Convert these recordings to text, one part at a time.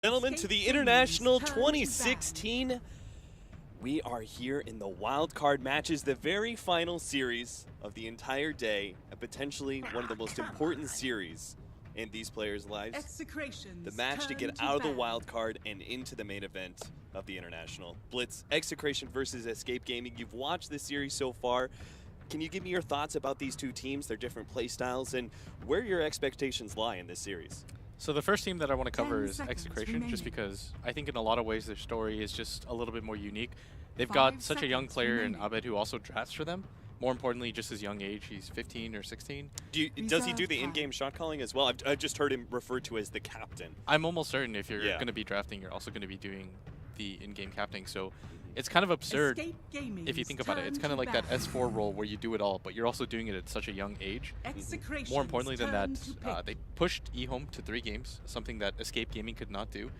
Gentlemen, to the International 2016. We are here in the wild card matches, the very final series of the entire day, and potentially one of the most important series in these players' lives. The match to get out of the wild card and into the main event of the International. Blitz, Execration versus Escape Gaming. You've watched this series so far. Can you give me your thoughts about these two teams, their different play styles, and where your expectations lie in this series? So the first team that I want to cover is Execration, just because I think in a lot of ways their story is just a little bit more unique. They've got such a young player in Abed who also drafts for them. More importantly, just his young age. He's 15 or 16. Does he do the in-game shot calling as well? I've just heard him referred to as the captain. I'm almost certain if you're going to be drafting, you're also going to be doing the in-game captaining. So it's kind of absurd if you think about it. It's kind of like that S4 role where you do it all, but you're also doing it at such a young age. More importantly than that, they pushed eHome to 3 games, something that Escape Gaming could not do.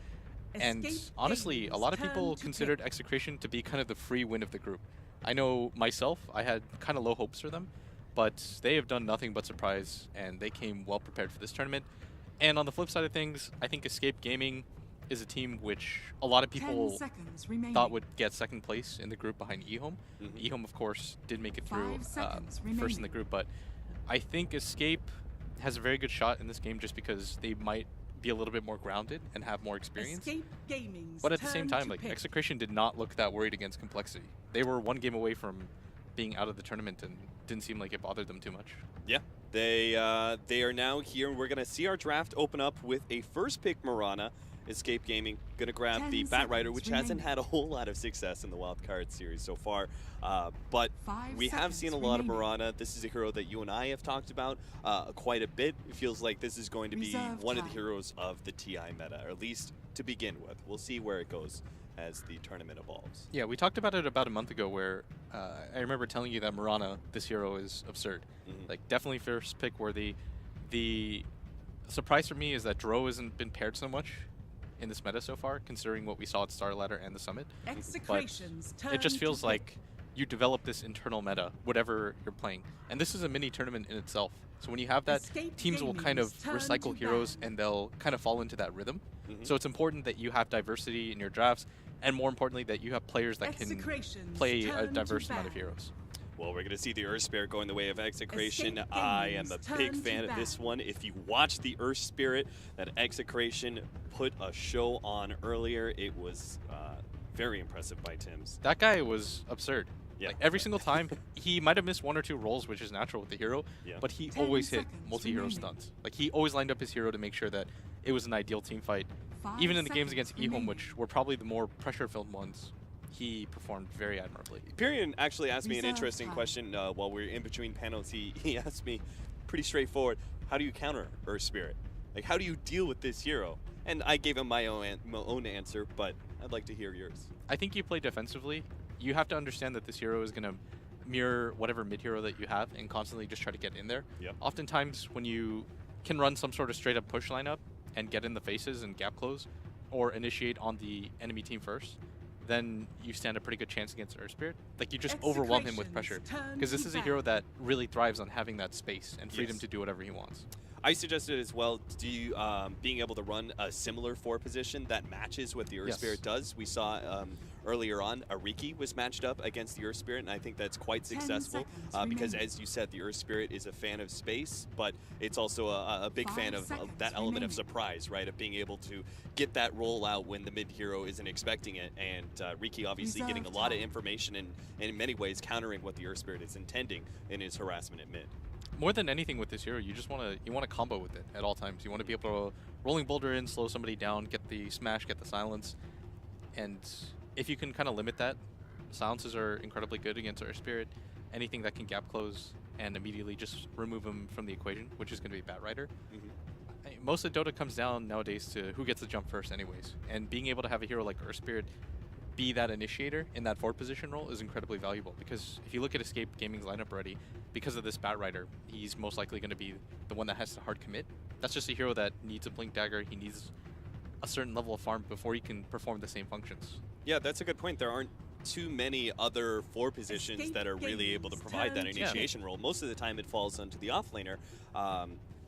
And honestly, a lot of people considered Execration to be kind of the free win of the group. I know myself, I had kind of low hopes for them, but they have done nothing but surprise, and they came well prepared for this tournament. And on the flip side of things, I think Escape Gaming is a team which a lot of people thought would get second place in the group behind eHome. eHome, of course, did make it through first in the group, but I think Escape has a very good shot in this game just because they might be a little bit more grounded and have more experience. But at the same time, like, Execration did not look that worried against Complexity. They were 1 game away from being out of the tournament and didn't seem like it bothered them too much. Yeah, they are now here, and we're going to see our draft open up with a first pick Mirana. Escape Gaming going to grab the Batrider, which hasn't had a whole lot of success in the wildcard series so far. But we have seen a lot of Mirana. This is a hero that you and I have talked about quite a bit. It feels like this is going to be one of the heroes of the TI meta, or at least to begin with. We'll see where it goes as the tournament evolves. Yeah, we talked about it about a month ago where I remember telling you that Mirana, this hero, is absurd. Like, definitely first pick worthy. The surprise for me is that Dro hasn't been paired so much in this meta so far, considering what we saw at Star Ladder and the Summit. But it just feels like you develop this internal meta, whatever you're playing. And this is a mini tournament in itself. So when you have that, teams will kind of recycle heroes and they'll kind of fall into that rhythm. So it's important that you have diversity in your drafts, and more importantly that you have players that can play a diverse amount of heroes. Well, we're going to see the Earth Spirit going the way of Execration. I am a big fan of this one. If you watch the Earth Spirit that Execration put a show on earlier, it was very impressive by Tim's. That guy was absurd. Yeah. Like, every single time, he might have missed 1 or 2 rolls, which is natural with the hero, but he always hit multi-hero stunts. Like, he always lined up his hero to make sure that it was an ideal team fight. Even in the games against eHome, which were probably the more pressure-filled ones, he performed very admirably. Pyrian actually asked me an interesting question while we were in between panels. He asked me, pretty straightforward, how do you counter Earth Spirit? Like, how do you deal with this hero? And I gave him my own answer, but I'd like to hear yours. I think you play defensively. You have to understand that this hero is going to mirror whatever mid-hero that you have and constantly just try to get in there. Oftentimes, when you can run some sort of straight-up push lineup and get in the faces and gap close, or initiate on the enemy team first, then you stand a pretty good chance against Earth Spirit. Like, you just overwhelm him with pressure. Because this is a hero that really thrives on having that space and freedom to do whatever he wants. I suggested as well, being able to run a similar 4 position that matches what the Earth Spirit does. We saw earlier on, Ariki was matched up against the Earth Spirit, and I think that's quite successful because, as you said, the Earth Spirit is a fan of space, but it's also a big fan of that element of surprise, right? Of being able to get that roll out when the mid-hero isn't expecting it, and Riki obviously getting a lot of information and in many ways countering what the Earth Spirit is intending in his harassment at mid. More than anything with this hero, you just want to combo with it at all times. You want to be able to rolling boulder in, slow somebody down, get the smash, get the silence, and if you can kind of limit that, silences are incredibly good against Earth Spirit. Anything that can gap close and immediately just remove him from the equation, which is going to be Batrider. Most of Dota comes down nowadays to who gets the jump first, anyways, and being able to have a hero like Earth Spirit be that initiator in that forward position role is incredibly valuable, because if you look at Escape Gaming's lineup already, because of this Batrider, he's most likely going to be the one that has to hard commit. That's just a hero that needs a Blink Dagger. He needs a certain level of farm before he can perform the same functions. Yeah, that's a good point. There aren't too many other 4 positions that are really able to provide that initiation role. Most of the time it falls onto the offlaner.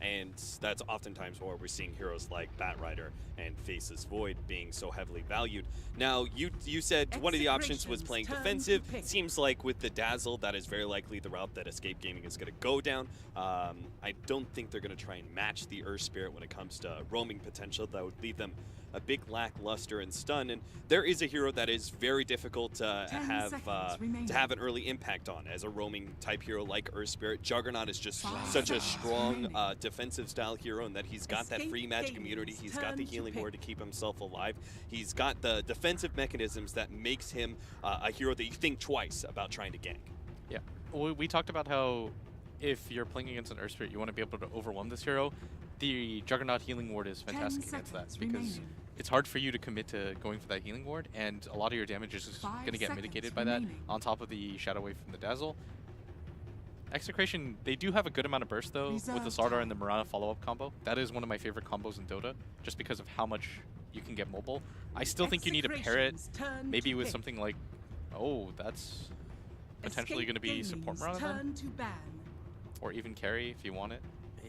And that's oftentimes where we're seeing heroes like Batrider and Faceless Void being so heavily valued. Now, you said one of the options was playing defensive. Seems like with the Dazzle, that is very likely the route that Escape Gaming is going to go down. I don't think they're going to try and match the Earth Spirit when it comes to roaming potential. That would leave them a big lackluster and stun, and there is a hero that is very difficult to have an early impact on as a roaming type hero like Earth Spirit. Juggernaut is just such a strong defensive style hero, and that he's got that free magic immunity, he's got the healing ward to keep himself alive, he's got the defensive mechanisms that makes him a hero that you think twice about trying to gank. Yeah, we talked about how if you're playing against an Earth Spirit, you want to be able to overwhelm this hero. The Juggernaut healing ward is fantastic against that because it's hard for you to commit to going for that healing ward, and a lot of your damage is going to get mitigated by that on top of the Shadow Wave from the Dazzle. Execration, they do have a good amount of burst though with the Slardar and the Mirana follow-up combo. That is one of my favorite combos in Dota just because of how much you can get mobile. I still think you need to pair it maybe with something like, oh, that's potentially going to be support Mirana then? Or even carry if you want it.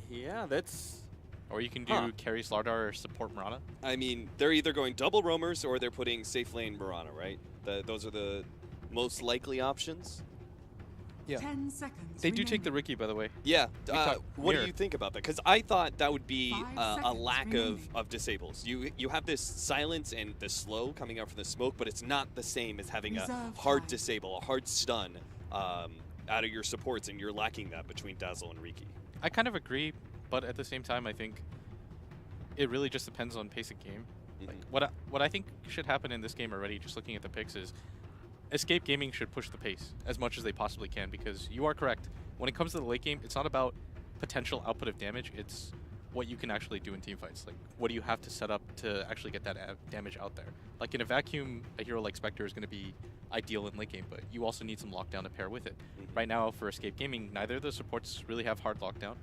Yeah, that's... Or you can do carry Slardar or support Mirana. I mean, they're either going double roamers or they're putting safe lane Mirana, right? Those are the most likely options. Yeah. 10 seconds they do take the Riki, by the way. Yeah. What do you think about that? Because I thought that would be a lack of disables. You have this silence and the slow coming out from the smoke, but it's not the same as having a hard disable, a hard stun out of your supports, and you're lacking that between Dazzle and Riki. I kind of agree. But at the same time, I think it really just depends on pace of game. Like what I think should happen in this game already, just looking at the picks, is Escape Gaming should push the pace as much as they possibly can, because you are correct. When it comes to the late game, it's not about potential output of damage, it's what you can actually do in teamfights. Like, what do you have to set up to actually get that damage out there? Like, in a vacuum, a hero like Spectre is going to be ideal in late game, but you also need some lockdown to pair with it. Right now, for Escape Gaming, neither of the supports really have hard lockdown.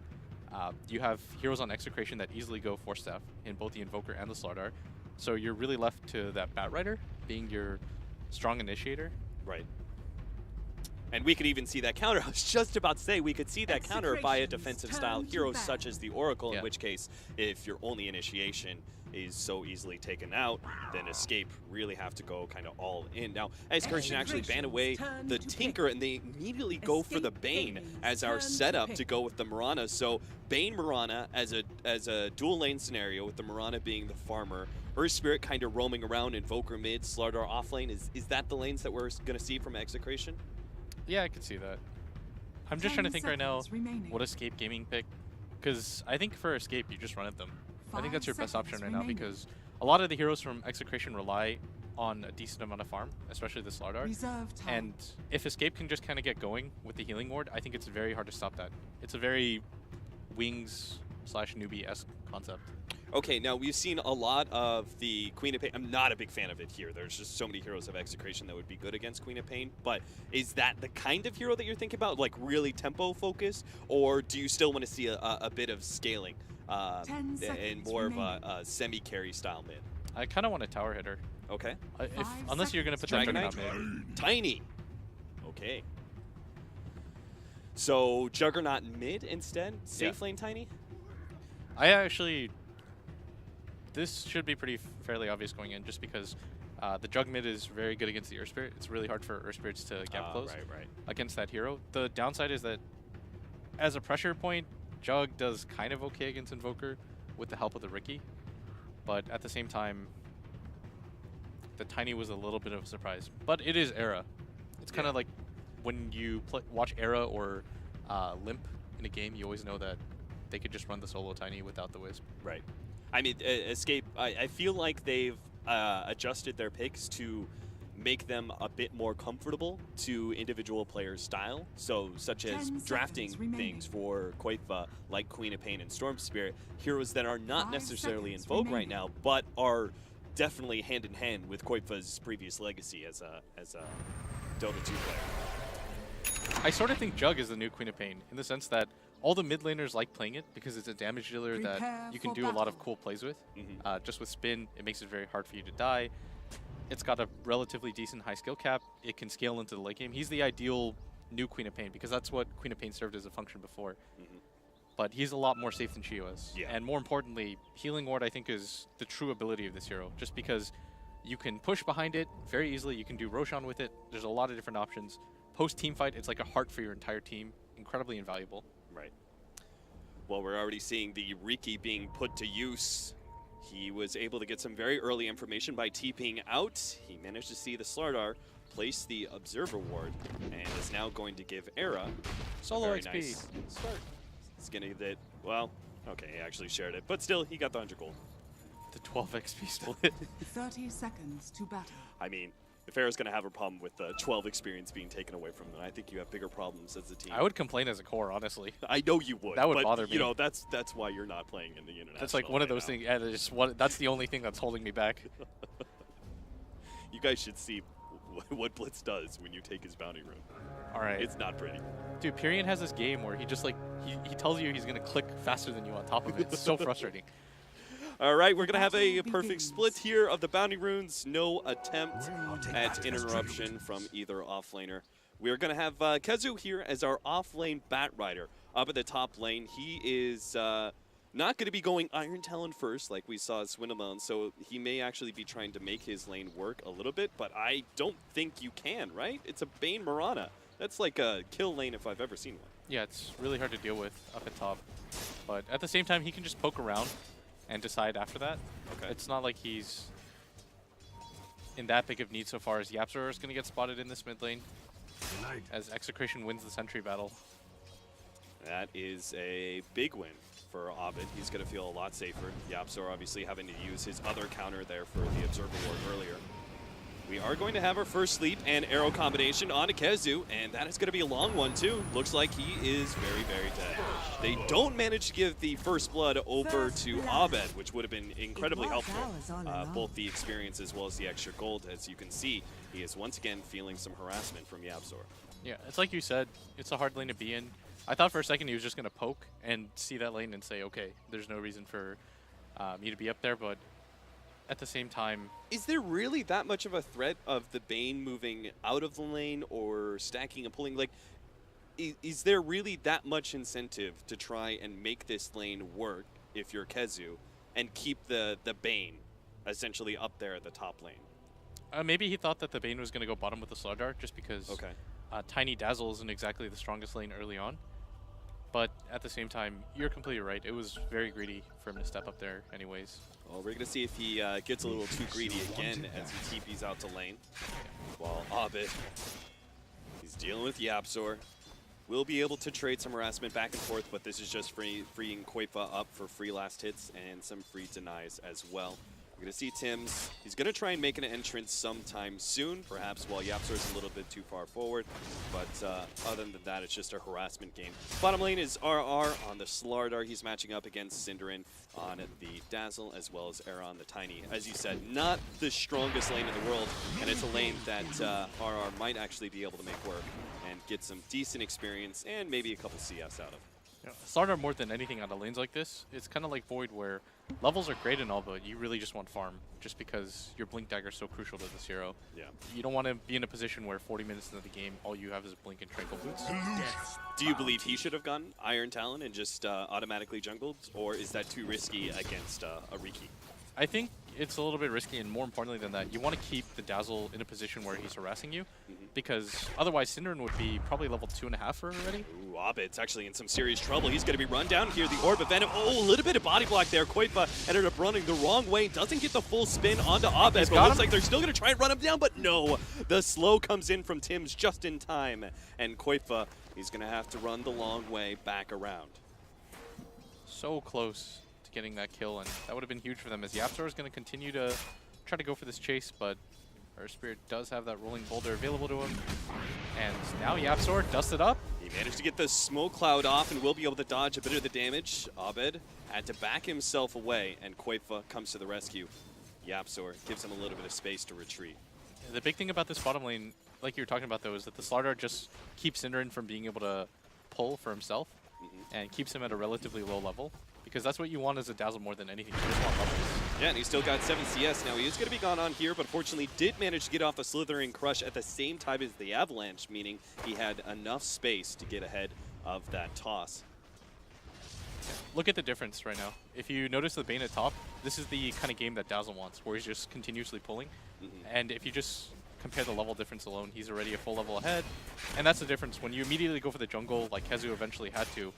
You have heroes on Execration that easily go 4-staff in both the Invoker and the Slardar. So you're really left to that Batrider being your strong initiator. Right. And we could even see that counter. I was just about to say we could see that counter by a defensive style hero such as the Oracle, in which case, if your only initiation is so easily taken out, then Escape really have to go kind of all in. Now, Execration actually banned away the Tinker, and they immediately go for the Bane as our setup to go with the Mirana. So Bane Mirana as a dual lane scenario, with the Mirana being the farmer. Earth Spirit kind of roaming around, Invoker mid, Slardar off lane. Is that the lanes that we're going to see from Execration? Yeah, I could see that. I'm just trying to think right now what Escape Gaming pick, because I think for Escape you just run at them. I think that's your best option right now, because a lot of the heroes from Execration rely on a decent amount of farm, especially the Slardar. And if Escape can just kind of get going with the healing ward, I think it's very hard to stop that. It's a very Wings/newbie-esque concept. Okay, now we've seen a lot of the Queen of Pain. I'm not a big fan of it here. There's just so many heroes of Execration that would be good against Queen of Pain. But is that the kind of hero that you're thinking about, like really tempo focused, or do you still want to see a bit of scaling and more of a semi-carry style mid? I kind of want a tower hitter. Okay. Unless you're going to put that Juggernaut mid. Tiny. Okay. So Juggernaut mid instead? Safe lane Tiny? I actually... This should be fairly obvious going in, just because the Jug mid is very good against the Earth Spirit. It's really hard for Earth Spirits to gap close against that hero. The downside is that as a pressure point, Jug does kind of okay against Invoker with the help of the Riki, but at the same time, the Tiny was a little bit of a surprise. But it is Era. It's kind of like when you watch Era or Limp in a game, you always know that they could just run the solo Tiny without the Wisp. Right. I mean, Escape, I feel like they've adjusted their picks to make them a bit more comfortable to individual players' style. So, such as drafting things for Koifa, like Queen of Pain and Storm Spirit, heroes that are not necessarily in vogue right now, but are definitely hand in hand with Koifa's previous legacy as a Dota 2 player. I sort of think Jug is the new Queen of Pain, in the sense that all the mid laners like playing it because it's a damage dealer that you can do a lot of cool plays with. Just with spin, it makes it very hard for you to die. It's got a relatively decent high skill cap. It can scale into the late game. He's the ideal new Queen of Pain, because that's what Queen of Pain served as a function before. but he's a lot more safe than Chio is. Yeah. And more importantly, Healing Ward I think is the true ability of this hero, just because you can push behind it very easily, you can do Roshan with it, there's a lot of different options. Post-team fight, it's like a heart for your entire team, incredibly invaluable. Right. Well, we're already seeing the Riki being put to use. He was able to get some very early information by TPing out. He managed to see the Slardar place the Observer Ward, and is now going to give Era solo very XP. Nice start. He's gonna get, well, okay, he actually shared it, but still, he got the 100 gold. The 12 XP split. 30 seconds to battle. I mean, if Era's gonna have a problem with the 12 experience being taken away from them, I think you have bigger problems as a team. I would complain as a core, honestly. I know you would. That would but, bother me. You know, that's why you're not playing in the international. That's like one of those things. Yeah, that's the only thing that's holding me back. You guys should see what Blitz does when you take his bounty rune. All right. It's not pretty. Dude, Pyrian has this game where he just like, he tells you he's going to click faster than you on top of it. It's so frustrating. All right, we're going to have a perfect split here of the bounty runes. No attempt at interruption from either offlaner. We're going to have Kezu here as our offlane Bat Rider. Up at the top lane, he is not going to be going Iron Talon first like we saw at Swindlemon, so he may actually be trying to make his lane work a little bit, but I don't think you can, right? It's a Bane Mirana. That's like a kill lane if I've ever seen one. Yeah, it's really hard to deal with up at top. But at the same time, he can just poke around and decide after that. Okay. It's not like he's in that big of need so far as Yapzor is going to get spotted in this mid lane as Execration wins the sentry battle. That is a big win for Abed. He's going to feel a lot safer. Yapzor obviously having to use his other counter there for the Observer Ward earlier. We are going to have our first sleep and arrow combination on Kezu, and that is going to be a long one too. Looks like he is very, very dead. They don't manage to give the first blood over to Abed, which would have been incredibly helpful. Both the experience as well as the extra gold. As you can see, he is once again feeling some harassment from Yapzor. Yeah, it's like you said, it's a hard lane to be in. I thought for a second he was just going to poke and see that lane and say, okay, there's no reason for me to be up there, but at the same time... Is there really that much of a threat of the Bane moving out of the lane or stacking and pulling? Like, is there really that much incentive to try and make this lane work if you're Kezu and keep the Bane essentially up there at the top lane? Maybe he thought that the Bane was going to go bottom with the Slardar just because Tiny Dazzle isn't exactly the strongest lane early on. But at the same time, you're completely right. It was very greedy for him to step up there anyways. Well, we're going to see if he gets a little too greedy again as he TPs out to lane. While Abed, he's dealing with Yapzor. Will be able to trade some harassment back and forth, but this is just freeing Koifa up for free last hits and some free denies as well. We're going to see Tim's. He's going to try and make an entrance sometime soon, perhaps while Yapzor's a little bit too far forward. But other than that, it's just a harassment game. Bottom lane is RR on the Slardar. He's matching up against Cinderin on the Dazzle, as well as Era on the Tiny. As you said, not the strongest lane in the world, and it's a lane that RR might actually be able to make work and get some decent experience and maybe a couple CS out of. Yeah, Slardar more than anything on the lanes like this, it's kind of like Void where levels are great and all, but you really just want farm just because your Blink Dagger is so crucial to this hero. Yeah. You don't want to be in a position where 40 minutes into the game, all you have is Blink and Tranquil Boots. Do you believe he should have gone Iron Talon and just automatically jungled, or is that too risky against a Riki? I think it's a little bit risky, and more importantly than that, you want to keep the Dazzle in a position where he's harassing you, because otherwise Cinderin would be probably level 2.5 for her already. Ooh, Abed's actually in some serious trouble. He's going to be run down here. The Orb of Venom. Oh, a little bit of body block there. Koifa ended up running the wrong way. Doesn't get the full spin onto Abed, but looks like they're still going to try and run him down, but no. The slow comes in from Tim's just in time, and Koifa, he's going to have to run the long way back around. So close to getting that kill, and that would have been huge for them as Yapzor is going to continue to try to go for this chase, but Earth Spirit does have that rolling boulder available to him. And now Yapzor dusted up. He managed to get the smoke cloud off and will be able to dodge a bit of the damage. Abed had to back himself away, and Koifa comes to the rescue. Yapzor gives him a little bit of space to retreat. The big thing about this bottom lane, like you were talking about though, is that the Slardar just keeps Cinderin from being able to pull for himself and keeps him at a relatively low level. Because that's what you want as a Dazzle more than anything. You just want levels. Yeah, and he's still got 7 CS now. He is going to be gone on here, but fortunately did manage to get off a Slithering Crush at the same time as the Avalanche, meaning he had enough space to get ahead of that toss. Look at the difference right now. If you notice the Bane at top, this is the kind of game that Dazzle wants, where he's just continuously pulling. And if you just compare the level difference alone, he's already a full level ahead. And that's the difference. When you immediately go for the jungle, like Kezu eventually had to,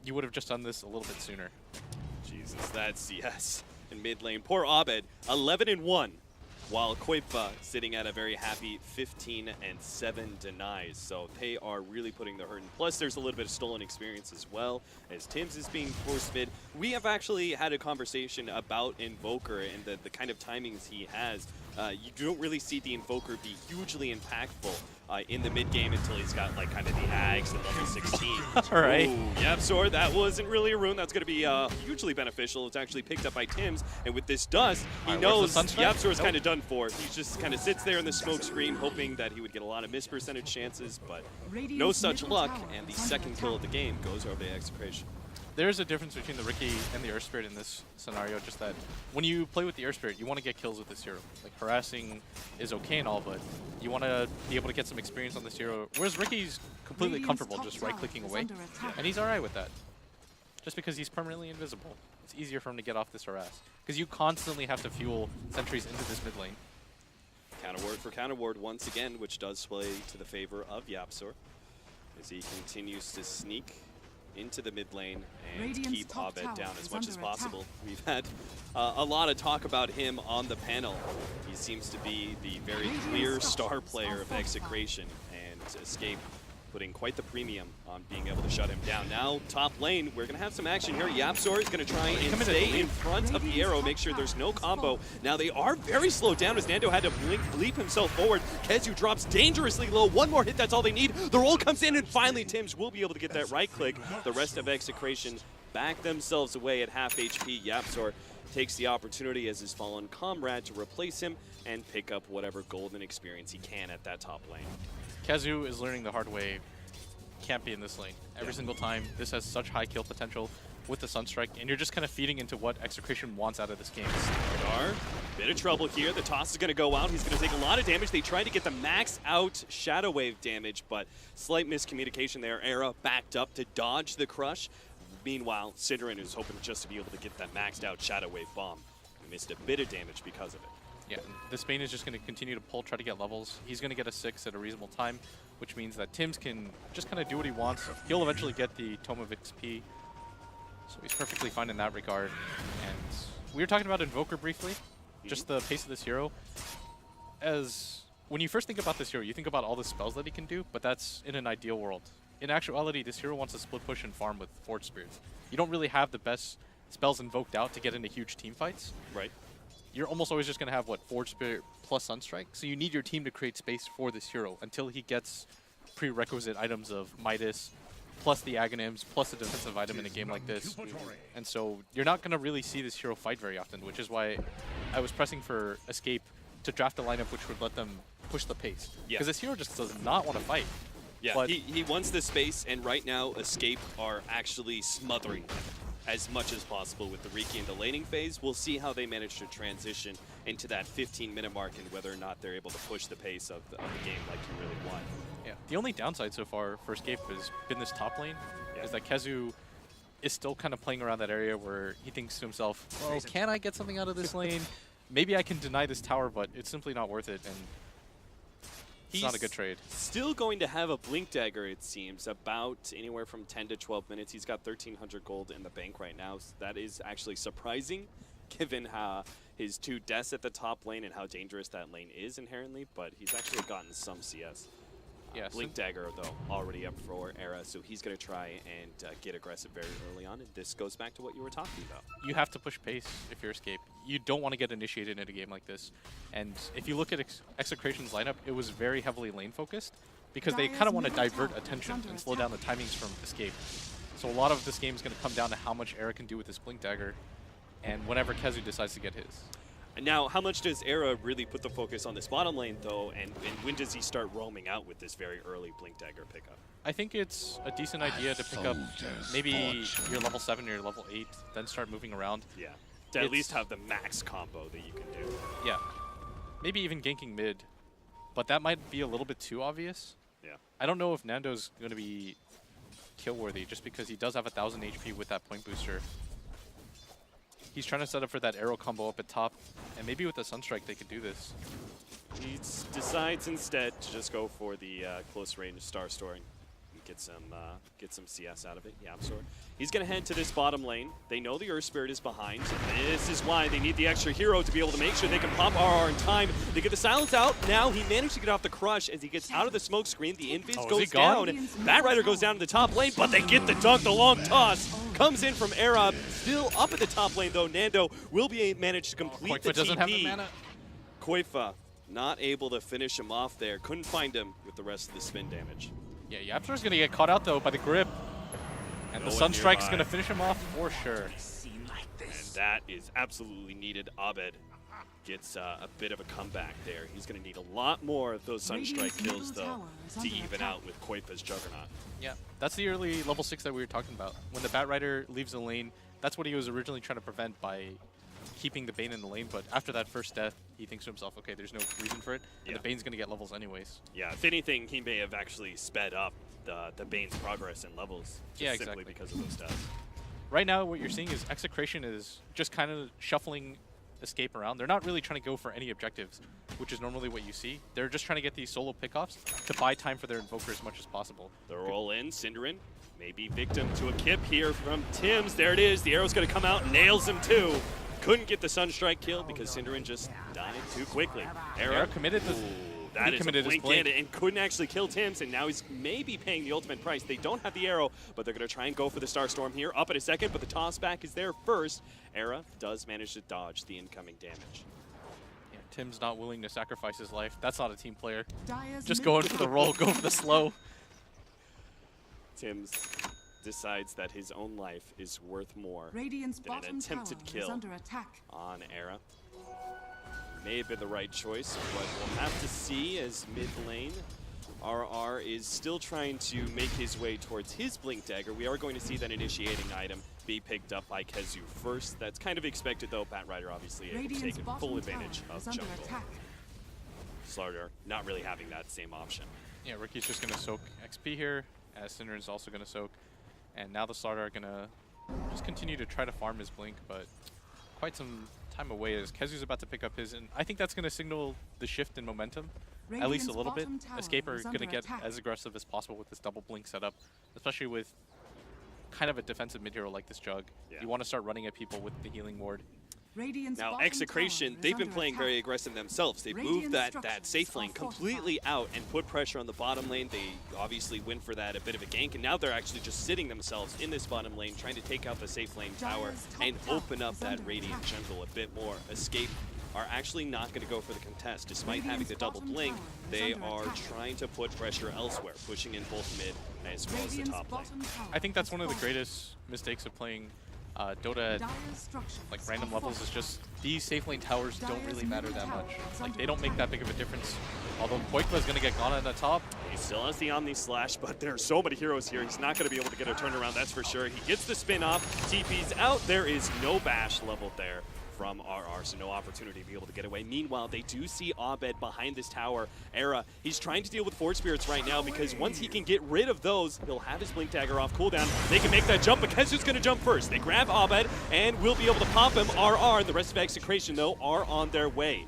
you would have just done this a little bit sooner. Jesus, that's CS in mid lane. Poor Abed, 11-1. While Koipa sitting at a very happy 15-7 denies. So they are really putting the hurt in. Plus, there's a little bit of stolen experience as well, as Tim's is being forced mid. We have actually had a conversation about Invoker and the kind of timings he has. You don't really see the Invoker be hugely impactful in the mid game until he's got like kind of the Ags at level 16. All right. Ooh, yep, Sword, that wasn't really a rune. That's going to be hugely beneficial. It's actually picked up by Tim's, and with this dust, he knows Yapsor's kind of done for. He just kind of sits there in the smoke screen, hoping that he would get a lot of miss percentage chances, but no such luck, and the second kill of the game goes over the Execration. There's a difference between the Riki and the Earth Spirit in this scenario, just that when you play with the Earth Spirit, you want to get kills with this hero. Like, harassing is okay and all, but you want to be able to get some experience on this hero, whereas Ricky's completely comfortable just right-clicking away, and he's alright with that. Just because he's permanently invisible. It's easier for him to get off this harass, because you constantly have to fuel sentries into this mid lane. Counter ward for counter ward once again, which does play to the favor of Yapsor, as he continues to sneak into the mid lane and keep Abed down as much as possible. We've had a lot of talk about him on the panel. He seems to be the very clear star player of Execration, and Escape putting quite the premium on being able to shut him down. Now, top lane, we're going to have some action here. Yapsor is going to try and stay in front of the arrow, make sure there's no combo. Now, they are very slowed down as Nando had to leap himself forward. Kezu drops dangerously low. One more hit, that's all they need. The roll comes in, and finally, Tims will be able to get that right click. The rest of Execration back themselves away at half HP. Yapsor takes the opportunity as his fallen comrade to replace him and pick up whatever golden experience he can at that top lane. Kazu is learning the hard way. Can't be in this lane. Every single time, this has such high kill potential with the Sunstrike, and you're just kind of feeding into what Execration wants out of this game. Star, bit of trouble here. The toss is going to go out. He's going to take a lot of damage. They tried to get the max out Shadow Wave damage, but slight miscommunication there. Era backed up to dodge the crush. Meanwhile, Sidran is hoping just to be able to get that maxed out Shadow Wave bomb. He missed a bit of damage because of it. Yeah, this Bane is just going to continue to pull, try to get levels. He's going to get a 6 at a reasonable time, which means that Tims can just kind of do what he wants. He'll eventually get the Tome of XP, so he's perfectly fine in that regard. And we were talking about Invoker briefly, just the pace of this hero. As when you first think about this hero, you think about all the spells that he can do, but that's in an ideal world. In actuality, this hero wants to split push and farm with Forge Spirits. You don't really have the best spells invoked out to get into huge team fights. Right. You're almost always just going to have, what, Forge Spirit plus Sunstrike? So you need your team to create space for this hero until he gets prerequisite items of Midas, plus the Aghanims, plus a defensive item in a game like this. And so you're not going to really see this hero fight very often, which is why I was pressing for Escape to draft a lineup which would let them push the pace. Because this hero just does not want to fight. Yeah, but he wants the space, and right now Escape are actually smothering him as much as possible with the Riki in the laning phase. We'll see how they manage to transition into that 15-minute mark and whether or not they're able to push the pace of the game like you really want. Yeah, the only downside so far for Escape has been this top lane, is that Kezu is still kind of playing around that area where he thinks to himself, well, can I get something out of this lane? Maybe I can deny this tower, but it's simply not worth it, and it's not a good trade. Still going to have a Blink Dagger, it seems, about anywhere from 10 to 12 minutes. He's got 1,300 gold in the bank right now. So that is actually surprising, given his 2 deaths at the top lane and how dangerous that lane is inherently, but he's actually gotten some CS. Yeah, Blink Dagger, though, already up for Era, so he's going to try and get aggressive very early on, and this goes back to what you were talking about. You have to push pace if you're Escape. You don't want to get initiated in a game like this. And if you look at Execration's lineup, it was very heavily lane-focused, because they kind of want to divert attention and slow down the timings from Escape. So a lot of this game is going to come down to how much Era can do with this Blink Dagger, and whenever Kezu decides to get his. Now, how much does Era really put the focus on this bottom lane, though, and when does he start roaming out with this very early Blink Dagger pickup? I think it's a decent idea to pick up maybe your level 7 or your level 8, then start moving around. Yeah, to at least have the max combo that you can do. Yeah, maybe even ganking mid, but that might be a little bit too obvious. Yeah. I don't know if Nando's going to be kill worthy just because he does have 1,000 HP with that point booster. He's trying to set up for that arrow combo up at top, and maybe with the Sunstrike they could do this. He decides instead to just go for the close range Star Storing. Get some CS out of it. Yap Sword. He's going to head to this bottom lane. They know the Earth Spirit is behind. This is why they need the extra hero to be able to make sure they can pop RR in time. They get the silence out. Now he managed to get off the crush as he gets out of the smoke screen. The invis goes down. Batrider goes down to the top lane, but they get the dunk. The long toss comes in from Era. Still up at the top lane though. Nando will be managed to complete the TP. Doesn't have the mana. Koifa not able to finish him off there. Couldn't find him with the rest of the spin damage. Yeah, Yapsor's going to get caught out, though, by the grip. And the Sunstrike's going to finish him off for sure. And that is absolutely needed. Abed gets a bit of a comeback there. He's going to need a lot more of those Sunstrike kills, though, to even out with Koifa's Juggernaut. Yeah, that's the early level 6 that we were talking about. When the Batrider leaves the lane, that's what he was originally trying to prevent by keeping the Bane in the lane, but after that first death, he thinks to himself, okay, there's no reason for it, and the Bane's going to get levels anyways. Yeah, if anything, he may have actually sped up the Bane's progress and levels simply because of those deaths. Right now, what you're seeing is Execration is just kind of shuffling Escape around. They're not really trying to go for any objectives, which is normally what you see. They're just trying to get these solo pickoffs to buy time for their Invoker as much as possible. The roll in, Synderen may be victim to a kip here from Tims. There it is. The arrow's going to come out, nails him too. Couldn't get the Sunstrike kill because Synderen just died too quickly. Era committed the that is a blink in and couldn't actually kill Tims, and now he's maybe paying the ultimate price. They don't have the arrow, but they're going to try and go for the Star Storm here. Up in a second, but the toss back is there first. Era does manage to dodge the incoming damage. Yeah, Tim's not willing to sacrifice his life. That's not a team player. Just going for the roll, go for the slow. Tims decides that his own life is worth more than an attempted kill on Era. May have been the right choice, but we'll have to see as mid lane. RR is still trying to make his way towards his Blink Dagger. We are going to see that initiating item be picked up by Kezu first. That's kind of expected though. Batrider obviously able to take full advantage of jungle. Slardar not really having that same option. Yeah, Ricky's just going to soak XP here, as Synderen's also going to soak. And now the Slardar are going to just continue to try to farm his Blink, but quite some time away as Kezu's about to pick up his, and I think that's going to signal the shift in momentum, at least a little bit. Escape are going to get as aggressive as possible with this double Blink setup, especially with kind of a defensive mid-hero like this Jug. Yeah. You want to start running at people with the healing ward. Now, Execration, they've been playing very aggressive themselves. They've moved that safe lane completely out and put pressure on the bottom lane. They obviously went for that a bit of a gank, and now they're actually just sitting themselves in this bottom lane, trying to take out the safe lane tower and open up that Radiant jungle a bit more. Escape are actually not going to go for the contest. Despite having the double blink, they are trying to put pressure elsewhere, pushing in both mid as well as the top lane. I think that's one of the greatest mistakes of playing Dota at like random levels is just these safe lane towers don't really matter that much. Like they don't make that big of a difference. Although Koikva is going to get gone at the top. He still has the Omni Slash, but there are so many heroes here. He's not going to be able to get a turnaround, that's for sure. He gets the spin off, TP's out. There is no bash leveled there from RR, so no opportunity to be able to get away. Meanwhile, they do see Abed behind this tower. Era, he's trying to deal with Force Spirits right now because once he can get rid of those, he'll have his Blink Dagger off cooldown. They can make that jump, but Kezu's going to jump first. They grab Abed and will be able to pop him. RR, the rest of Execration, though, are on their way.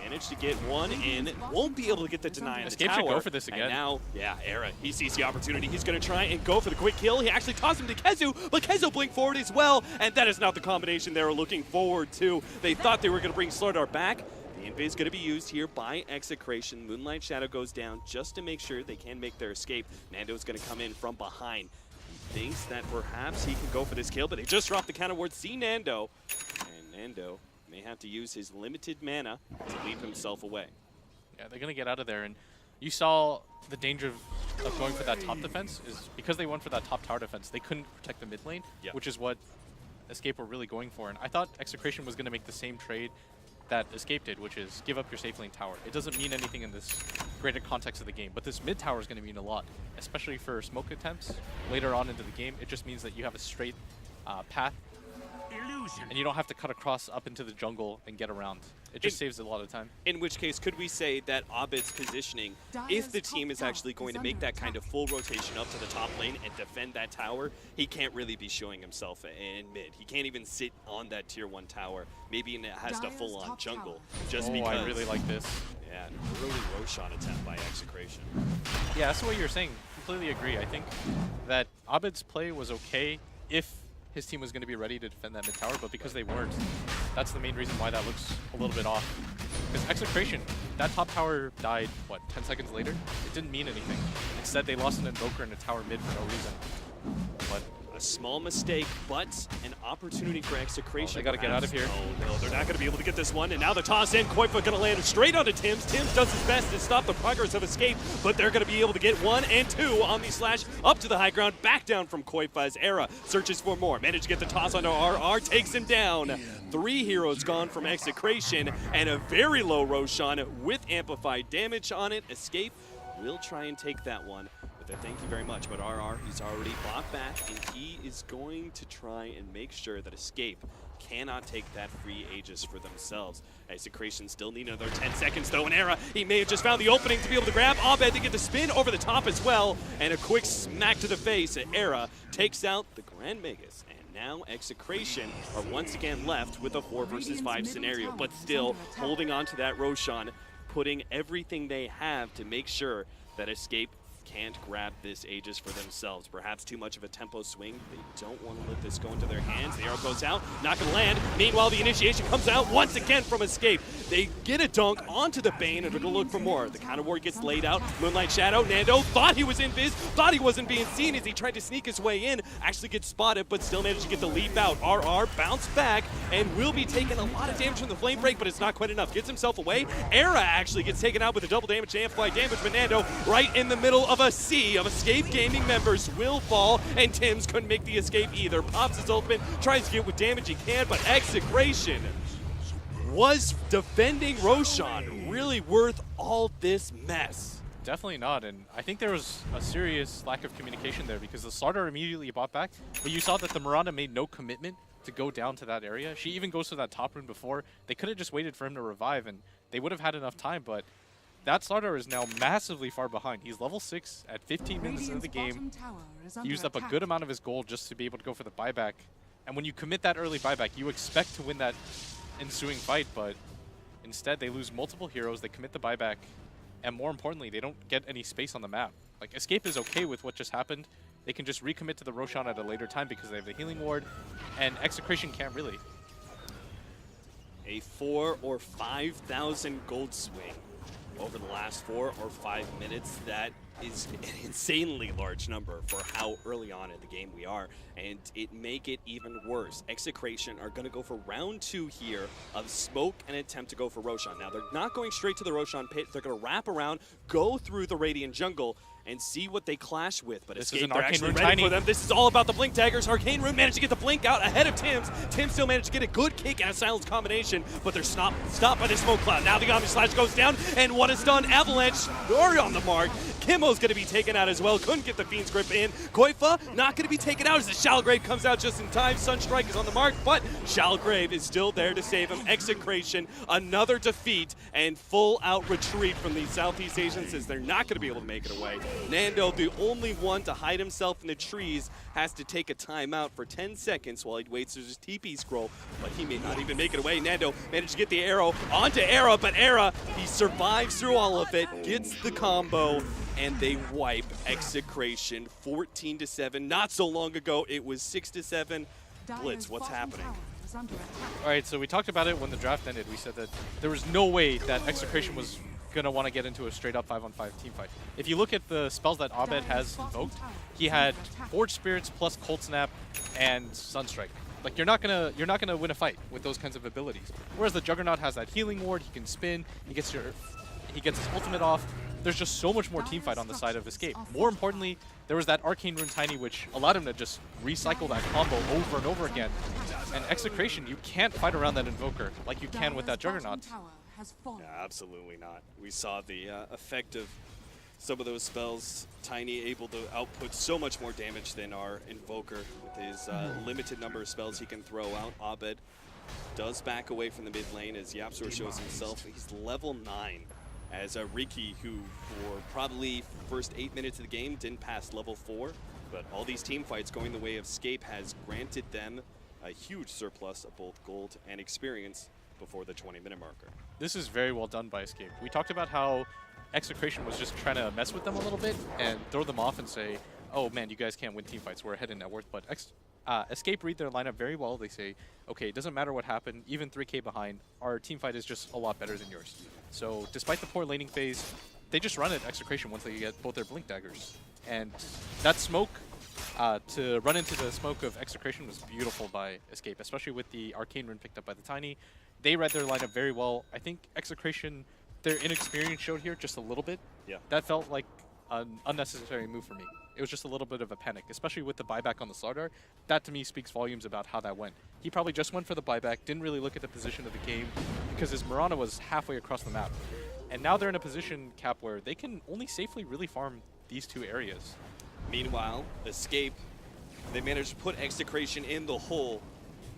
Managed to get one in, won't be able to get the deny in the Escape tower. should go for this again. And now, yeah, Era, he sees the opportunity. He's going to try and go for the quick kill. He actually tosses him to Kezu, but Kezu blinked forward as well, and that is not the combination they were looking forward to. They thought they were going to bring Slardar back. The invis is going to be used here by Execration. Moonlight Shadow goes down just to make sure they can make their escape. Nando's going to come in from behind. He thinks that perhaps he can go for this kill, but they just dropped the counter ward. See Nando, and Nando may have to use his limited mana to leap himself away. Yeah, they're going to get out of there, and you saw the danger of going for that top defense is because they went for that top tower defense, they couldn't protect the mid lane, which is what Escape were really going for. And I thought Execration was going to make the same trade that Escape did, which is give up your safe lane tower. It doesn't mean anything in this greater context of the game, but this mid tower is going to mean a lot, especially for smoke attempts later on into the game. It just means that you have a straight path and you don't have to cut across up into the jungle and get around. It just saves a lot of time. In which case, could we say that Abed's positioning, if the team is actually going to make that kind of full rotation up to the top lane and defend that tower, he can't really be showing himself in mid. He can't even sit on that tier 1 tower. Maybe it has to full-on jungle, just because. I really like this. Yeah, an early Roshan attempt by Execration. Yeah, that's what you're saying. Completely agree. I think that Abed's play was okay if his team was going to be ready to defend that mid tower, but because they weren't, that's the main reason why that looks a little bit off. Because Execration, that top tower died, what, 10 seconds later? It didn't mean anything. Instead, they lost an Invoker in a tower mid for no reason. But a small mistake, but an opportunity for Execration. They got to get out of here. Oh no, they're not going to be able to get this one. And now the toss in, Koifa going to land straight onto Tims. Tims does his best to stop the progress of Escape, but they're going to be able to get 1 and 2 on the slash up to the high ground, back down from Koifa as Era searches for more. Managed to get the toss onto RR, takes him down. 3 heroes gone from Execration, and a very low Roshan with amplified damage on it. Escape will try and take that one. Thank you very much, but RR, he's already bought back, and he is going to try and make sure that Escape cannot take that free Aegis for themselves. Execration still need another 10 seconds, though, and Era, he may have just found the opening to be able to grab Abed to get the spin over the top as well, and a quick smack to the face. Era takes out the Grand Magus, and now Execration are once again left with a 4 versus 5 scenario, but still holding on to that Roshan, putting everything they have to make sure that Escape can't grab this Aegis for themselves. Perhaps too much of a tempo swing. They don't want to let this go into their hands. The arrow goes out, not going to land. Meanwhile, the initiation comes out once again from Escape. They get a dunk onto the Bane and they're going to look for more. The counter ward gets laid out. Moonlight Shadow, Nando thought he was invis, thought he wasn't being seen as he tried to sneak his way in. Actually gets spotted, but still managed to get the leap out. RR bounced back and will be taking a lot of damage from the flame break, but it's not quite enough. Gets himself away. Era actually gets taken out with a double damage to amplify damage, but Nando right in the middle of a sea of Escape Gaming members will fall, and Tims couldn't make the escape either. Pops his ultimate, tries to get what damage he can, but Execration was defending Roshan really worth all this mess? Definitely not, and I think there was a serious lack of communication there because the starter immediately bought back, but you saw that the Miranda made no commitment to go down to that area. She even goes to that top rune before. They could have just waited for him to revive, and they would have had enough time, but that starter is now massively far behind. He's level 6 at 15 minutes into the game. He used up a good amount of his gold just to be able to go for the buyback. And when you commit that early buyback, you expect to win that ensuing fight, but instead they lose multiple heroes, they commit the buyback, and more importantly, they don't get any space on the map. Like, Escape is okay with what just happened. They can just recommit to the Roshan at a later time because they have the healing ward, and Execration can't really. A 4,000 or 5,000 gold swing over the last 4 or 5 minutes. That is an insanely large number for how early on in the game we are, and it make it even worse. Execration are going to go for round 2 here of smoke and attempt to go for Roshan. Now, they're not going straight to the Roshan pit. They're going to wrap around, go through the Radiant jungle, and see what they clash with. But this Escape, is an they're Arcane actually Rune ready tiny for them. This is all about the Blink Daggers. Arcane Rune managed to get the Blink out ahead of Tims. Tims still managed to get a good kick and a silence combination, but they're stopped by the smoke cloud. Now the Omni Slash goes down, and what is done? Avalanche, Nori on the mark. Kimmo's going to be taken out as well. Couldn't get the Fiend's Grip in. Koifa not going to be taken out as the Shalgrave comes out just in time. Sunstrike is on the mark, but Shalgrave is still there to save him. Execration, another defeat and full-out retreat from the Southeast Asians as they're not going to be able to make it away. Nando, the only one to hide himself in the trees, has to take a timeout for 10 seconds while he waits for his TP scroll, but he may not even make it away. Nando managed to get the arrow onto Era, but Era, he survives through all of it, gets the combo, and they wipe Execration 14-7. Not so long ago, it was 6-7. Blitz, what's happening? All right, so we talked about it when the draft ended. We said that there was no way that Execration was going to want to get into a straight-up 5-on-5 team fight. If you look at the spells that Abed has invoked, he had Forge Spirits plus Cold Snap and Sunstrike. Like, you're not gonna win a fight with those kinds of abilities. Whereas the Juggernaut has that healing ward, he can spin, he gets his ultimate off. There's just so much more teamfight on the side of Escape. More importantly, there was that Arcane Rune Tiny which allowed him to just recycle that combo over and over again. And Execration, you can't fight around that Invoker like you can with that Juggernaut. Yeah, absolutely not. We saw the effect of some of those spells, Tiny able to output so much more damage than our Invoker with his limited number of spells he can throw out. Abed does back away from the mid lane as Yapzor shows himself. He's level 9 as Riki, who for probably first 8 minutes of the game didn't pass level 4, but all these team fights going the way of Scape has granted them a huge surplus of both gold and experience before the 20-minute marker. This is very well done by Escape. We talked about how Execration was just trying to mess with them a little bit and throw them off and say, oh man, you guys can't win team fights, we're ahead in net worth. But Escape read their lineup very well. They say, okay, it doesn't matter what happened, even 3k behind, our team fight is just a lot better than yours. So despite the poor laning phase, they just run at Execration once they get both their Blink Daggers. And that smoke, to run into the smoke of Execration was beautiful by Escape, especially with the Arcane Rune picked up by the Tiny. They read their lineup very well. I think Execration, their inexperience showed here just a little bit. Yeah. That felt like an unnecessary move for me. It was just a little bit of a panic, especially with the buyback on the Slardar. That to me speaks volumes about how that went. He probably just went for the buyback, didn't really look at the position of the game because his Mirana was halfway across the map. And now they're in a position, Cap, where they can only safely really farm these two areas. Meanwhile, Escape, they managed to put Execration in the hole.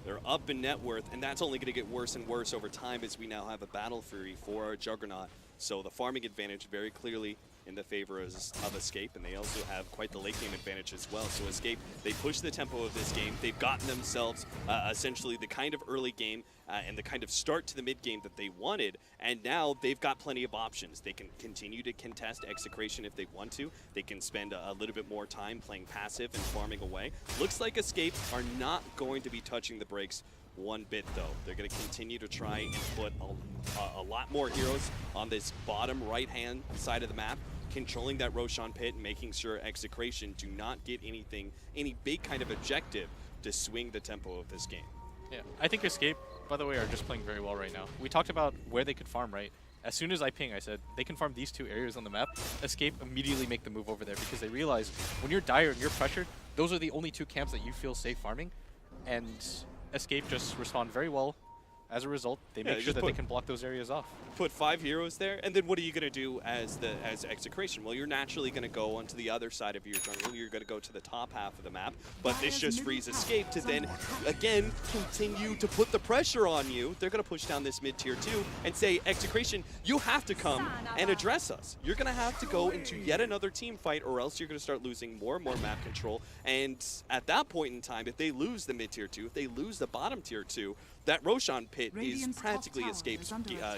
They're up in net worth, and that's only going to get worse and worse over time as we now have a Battle Fury for our Juggernaut. So the farming advantage very clearly in the favor of Escape, and they also have quite the late game advantage as well. So Escape, they push the tempo of this game. They've gotten themselves essentially the kind of early game and the kind of start to the mid game that they wanted, and now they've got plenty of options. They can continue to contest Execration if they want to. They can spend a little bit more time playing passive and farming away. Looks like Escape are not going to be touching the brakes one bit, though. They're going to continue to try and put a lot more heroes on this bottom right-hand side of the map, controlling that Roshan pit and making sure Execration do not get any big kind of objective to swing the tempo of this game. Yeah, I think Escape, by the way, are just playing very well right now. We talked about where they could farm, right? As soon as I ping, I said, they can farm these two areas on the map. Escape immediately make the move over there because they realize when you're dire and you're pressured, those are the only two camps that you feel safe farming. And Escape just respond very well. As a result, they make sure that they can block those areas off. Put 5 heroes there, and then what are you going to do as Execration? Well, you're naturally going to go onto the other side of your jungle. You're going to go to the top half of the map, but this just frees Escape to then, again, continue to put the pressure on you. They're going to push down this mid-tier 2 and say, Execration, you have to come and address us. You're going to have to go into yet another team fight, or else you're going to start losing more and more map control. And at that point in time, if they lose the mid-tier 2, if they lose the bottom tier 2, that Roshan pit is practically Escape's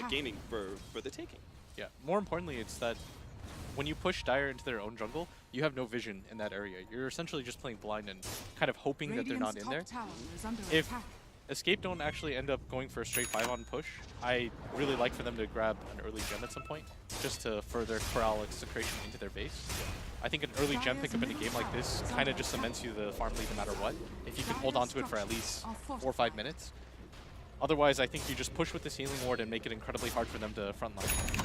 gaming for the taking. Yeah, more importantly, it's that when you push Dire into their own jungle, you have no vision in that area. You're essentially just playing blind and kind of hoping that they're not in there. If Escape don't actually end up going for a straight 5-on push, I really like for them to grab an early gem at some point, just to further corral Execration into their base. I think an early gem pickup in a game like this kind of just cements you the farm lead no matter what, if you can hold on to it for at least 4 or 5 minutes. Otherwise, I think you just push with this healing ward and make it incredibly hard for them to frontline.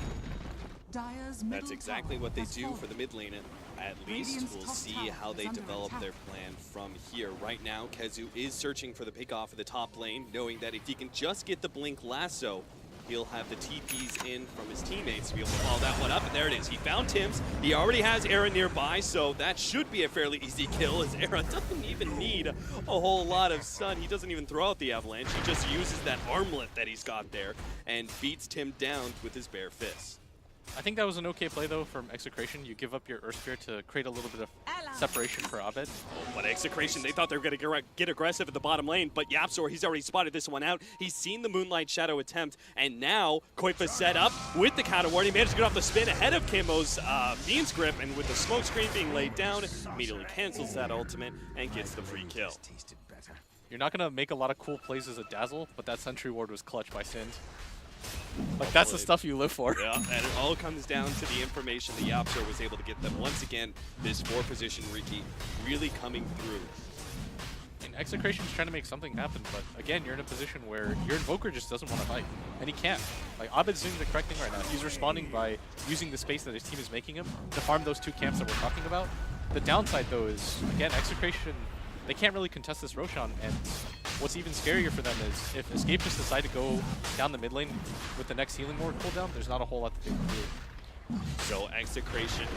That's exactly what they do for the mid lane, and at least we'll see how they develop their plan from here. Right now, Kezu is searching for the pick off of the top lane, knowing that if he can just get the Blink Lasso, he'll have the TPs in from his teammates to be able to follow that one up, and there it is. He found Tim's. He already has Era nearby, so that should be a fairly easy kill, as Era doesn't even need a whole lot of stun. He doesn't even throw out the avalanche. He just uses that armlet that he's got there and beats Tim down with his bare fists. I think that was an okay play, though, from Execration. You give up your Earth Spear to create a little bit of separation for Abed. But Execration, they thought they were going to get aggressive at the bottom lane, but Yapzor, he's already spotted this one out. He's seen the Moonlight Shadow attempt, and now Koifa set up with the counter ward. He managed to get off the spin ahead of Kimbo's Fiend's Grip, and with the smoke screen being laid down, immediately cancels that ultimate and gets the free kill. You're not going to make a lot of cool plays as a Dazzle, but that Sentry Ward was clutch by Sind. Like, that's the stuff you live for. Yeah, and it all comes down to the information that Yapzor was able to get them. Once again, this 4-position Riki really coming through. And Execration's trying to make something happen, but again, you're in a position where your Invoker just doesn't want to fight. And he can't. Like, Abed's doing the correct thing right now. He's responding by using the space that his team is making him to farm those 2 camps that we're talking about. The downside, though, is, again, Execration, they can't really contest this Roshan, and what's even scarier for them is if Escape just decide to go down the mid lane with the next healing ward cooldown, there's not a whole lot that they can do. So Execration,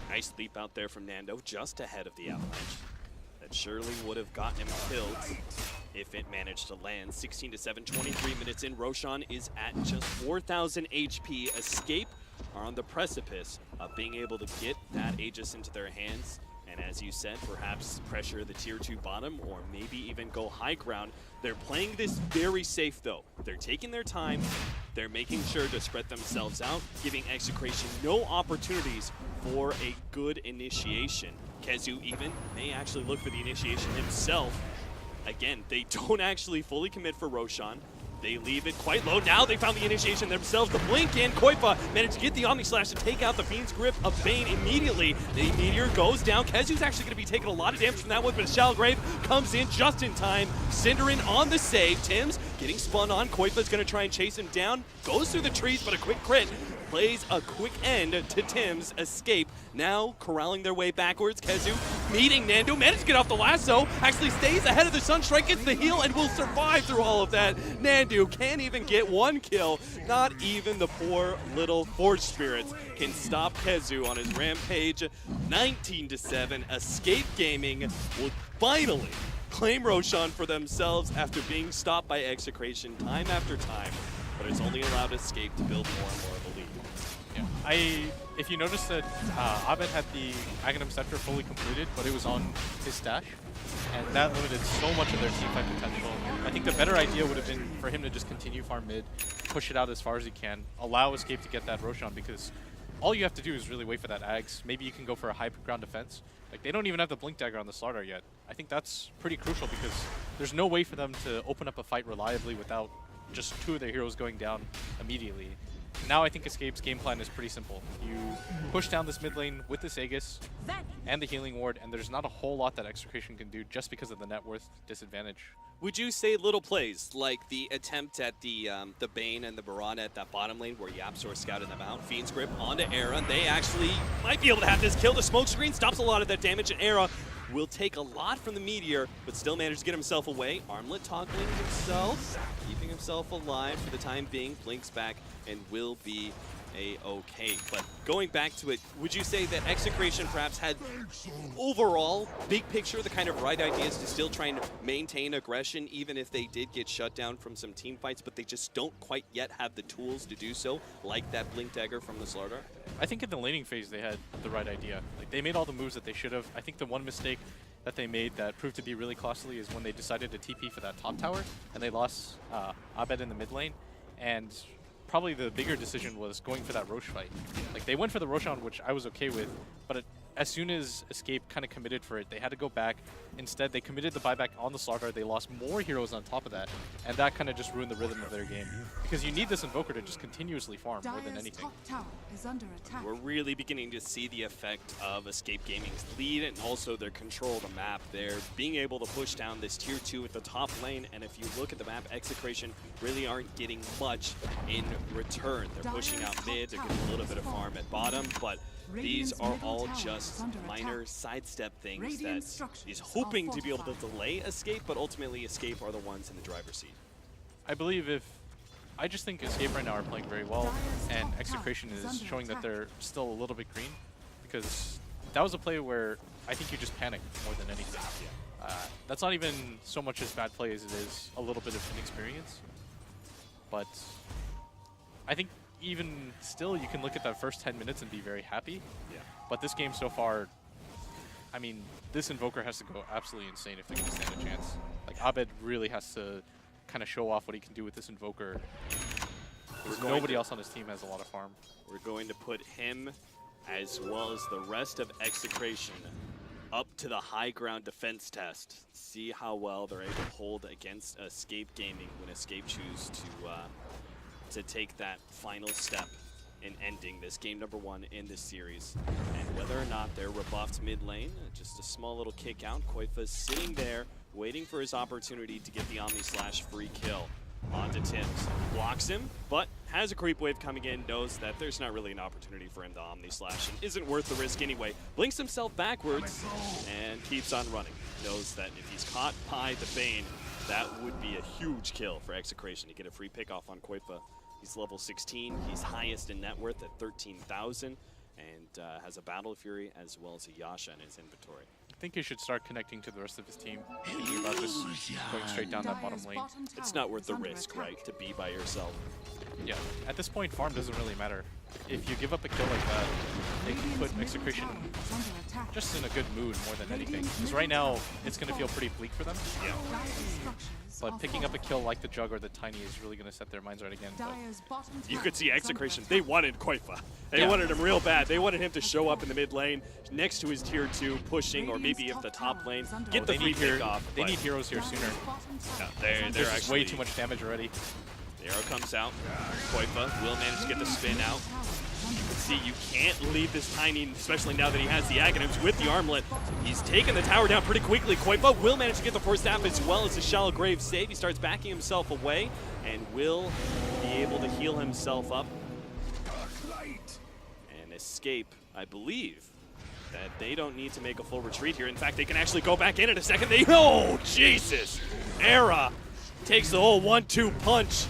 nice leap out there from Nando, just ahead of the Avalanche. That surely would have gotten him killed if it managed to land. 16-7, 23 minutes in. Roshan is at just 4,000 HP. Escape are on the precipice of being able to get that Aegis into their hands. And as you said, perhaps pressure the tier 2 bottom or maybe even go high ground. They're playing this very safe though. They're taking their time. They're making sure to spread themselves out, giving Execration no opportunities for a good initiation. Kezu even may actually look for the initiation himself. Again, they don't actually fully commit for Roshan. They leave it quite low. Now they found the initiation themselves. The blink in. Koifa managed to get the Omni Slash to take out the Fiend's Grip of Bane immediately. The Meteor goes down. Kezu's actually going to be taking a lot of damage from that one, but Shalgrave comes in just in time. Cinderin on the save. Tim's getting spun on. Koifa's going to try and chase him down. Goes through the trees, but a quick crit plays a quick end to Tim's escape. Now corralling their way backwards. Kezu meeting Nando, managed to get off the lasso, actually stays ahead of the Sunstrike, gets the heal, and will survive through all of that. Nando can't even get one kill. Not even the poor little Forge Spirits can stop Kezu on his rampage. 19-7, Escape Gaming will finally claim Roshan for themselves after being stopped by Execration time after time. But it's only allowed Escape to build more and more of a lead. Yeah, if you notice that Abed had the Aghanim Scepter fully completed, but it was on his stash, and that limited so much of their teamfight potential. I think the better idea would have been for him to just continue farm mid, push it out as far as he can, allow Escape to get that Roshan, because all you have to do is really wait for that Ags. Maybe you can go for a high ground defense. Like, they don't even have the Blink Dagger on the Slardar yet. I think that's pretty crucial because there's no way for them to open up a fight reliably without just two of their heroes going down immediately. Now I think Escape's game plan is pretty simple. You push down this mid lane with this Aegis and the healing ward, and there's not a whole lot that Execration can do just because of the net worth disadvantage. Would you say little plays like the attempt at the Bane and the Barana at that bottom lane where Yapzor scouted them out, Fiend's Grip onto Era, they actually might be able to have this kill. The smoke screen stops a lot of that damage, and Era will take a lot from the Meteor, but still manage to get himself away. Armlet toggling himself, keeping himself alive for the time being, blinks back and will be a-okay. But going back to it, would you say that Execration perhaps had overall, big picture, the kind of right ideas to still try and maintain aggression, even if they did get shut down from some team fights, but they just don't quite yet have the tools to do so, like that Blink Dagger from the Slardar? I think in the laning phase they had the right idea. Like, they made all the moves that they should have. I think the one mistake that they made that proved to be really costly is when they decided to TP for that top tower, and they lost Abed in the mid lane. And probably the bigger decision was going for that Rosh fight. Like, they went for the Roshan, which I was okay with, but as soon as Escape kind of committed for it, they had to go back. Instead, they committed the buyback on the Slardar. They lost more heroes on top of that, and that kind of just ruined the rhythm of their game. Because you need this Invoker to just continuously farm more than anything. Top tower is under attack. We're really beginning to see the effect of Escape Gaming's lead and also their control of the map. They're being able to push down this tier 2 at the top lane, and if you look at the map, Execration really aren't getting much in return. They're pushing out mid, they're getting a little bit of farm at bottom, but these are all just minor sidestep things that he's hoping to be able to delay Escape, but ultimately Escape are the ones in the driver's seat. I just think Escape right now are playing very well, and Execration is showing that they're still a little bit green, because that was a play where I think you just panicked more than anything. That's not even so much as bad play as it is a little bit of inexperience, but I think even still, you can look at that first 10 minutes and be very happy. Yeah. But this game so far, I mean, this Invoker has to go absolutely insane if they're going to stand a chance. Like, Abed really has to kind of show off what he can do with this Invoker. Nobody else on his team has a lot of farm. We're going to put him, as well as the rest of Execration, up to the high ground defense test. See how well they're able to hold against Escape Gaming when Escape choose to take that final step in ending this game number 1 in this series. And whether or not they're rebuffed mid lane, just a small little kick out. Koifa's sitting there waiting for his opportunity to get the Omni Slash free kill onto Tim's. Blocks him, but has a creep wave coming in, knows that there's not really an opportunity for him to Omni Slash and isn't worth the risk anyway. Blinks himself backwards and keeps on running. Knows that if he's caught by the Bane, that would be a huge kill for Execration to get a free pick off on Koifa. He's level 16. He's highest in net worth at 13,000, and has a Battle Fury as well as a Yasha in his inventory. I think he should start connecting to the rest of his team, thinking about just going straight down that bottom lane. It's not worth the risk, right, to be by yourself. Yeah, at this point, farm doesn't really matter. If you give up a kill like that, they can put Execration just in a good mood more than anything. Because right now, it's going to feel pretty bleak for them. Yeah. But picking up a kill like the Jug or the Tiny is really going to set their minds right again. You could see Execration. They wanted Koifa. They wanted him real bad. They wanted him to show up in the mid lane, next to his tier 2, pushing, or maybe if the top lane, get the free pick off. They need heroes here sooner. Yeah, they're actually way too much damage already. The arrow comes out. Koifa will manage to get the spin out. You can see you can't leave this Tiny, especially now that he has the Aghanims with the armlet. He's taken the tower down pretty quickly. Koifa will manage to get the first staff as well as the Shallow Grave save. He starts backing himself away and will be able to heal himself up and escape, I believe. That they don't need to make a full retreat here. In fact, they can actually go back in a second. Oh, Jesus! Era takes the whole 1-2 punch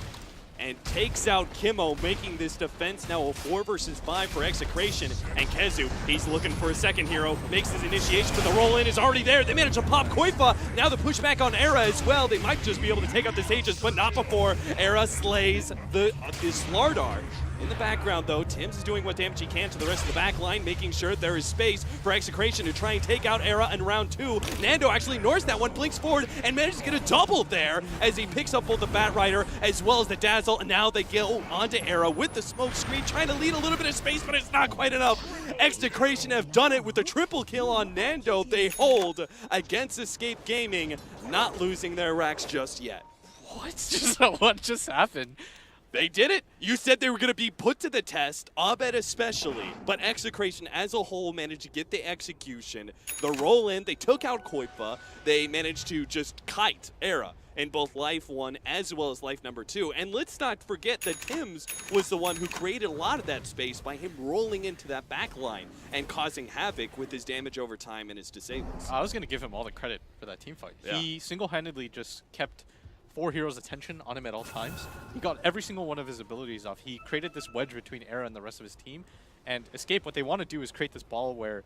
and takes out Kimmo, making this defense now a 4 versus 5 for Execration. And Kezu, he's looking for a second hero, makes his initiation, but the roll-in is already there. They manage to pop Koifa. Now the pushback on Era as well. They might just be able to take out this Aegis, but not before Era slays this Lardar. In the background, though, Tim's is doing what damage he can to the rest of the back line, making sure there is space for Execration to try and take out Era in round 2. Nando actually ignores that one, blinks forward, and manages to get a double there as he picks up both the Bat Rider as well as the Dazzle, and now they go onto Era with the smoke screen, trying to lead a little bit of space, but it's not quite enough. Execration have done it with the triple kill on Nando. They hold against Escape Gaming, not losing their racks just yet. What just happened? They did it. You said they were going to be put to the test, Abed especially, but Execration as a whole managed to get the execution. The roll-in, they took out Koifa. They managed to just kite Era in both Life 1 as well as Life number 2. And let's not forget that Tims was the one who created a lot of that space by him rolling into that back line and causing havoc with his damage over time and his disables. I was going to give him all the credit for that team fight. Yeah. He single-handedly just kept 4 heroes' attention on him at all times. He got every single one of his abilities off. He created this wedge between Era and the rest of his team. And Escape, what they want to do is create this ball where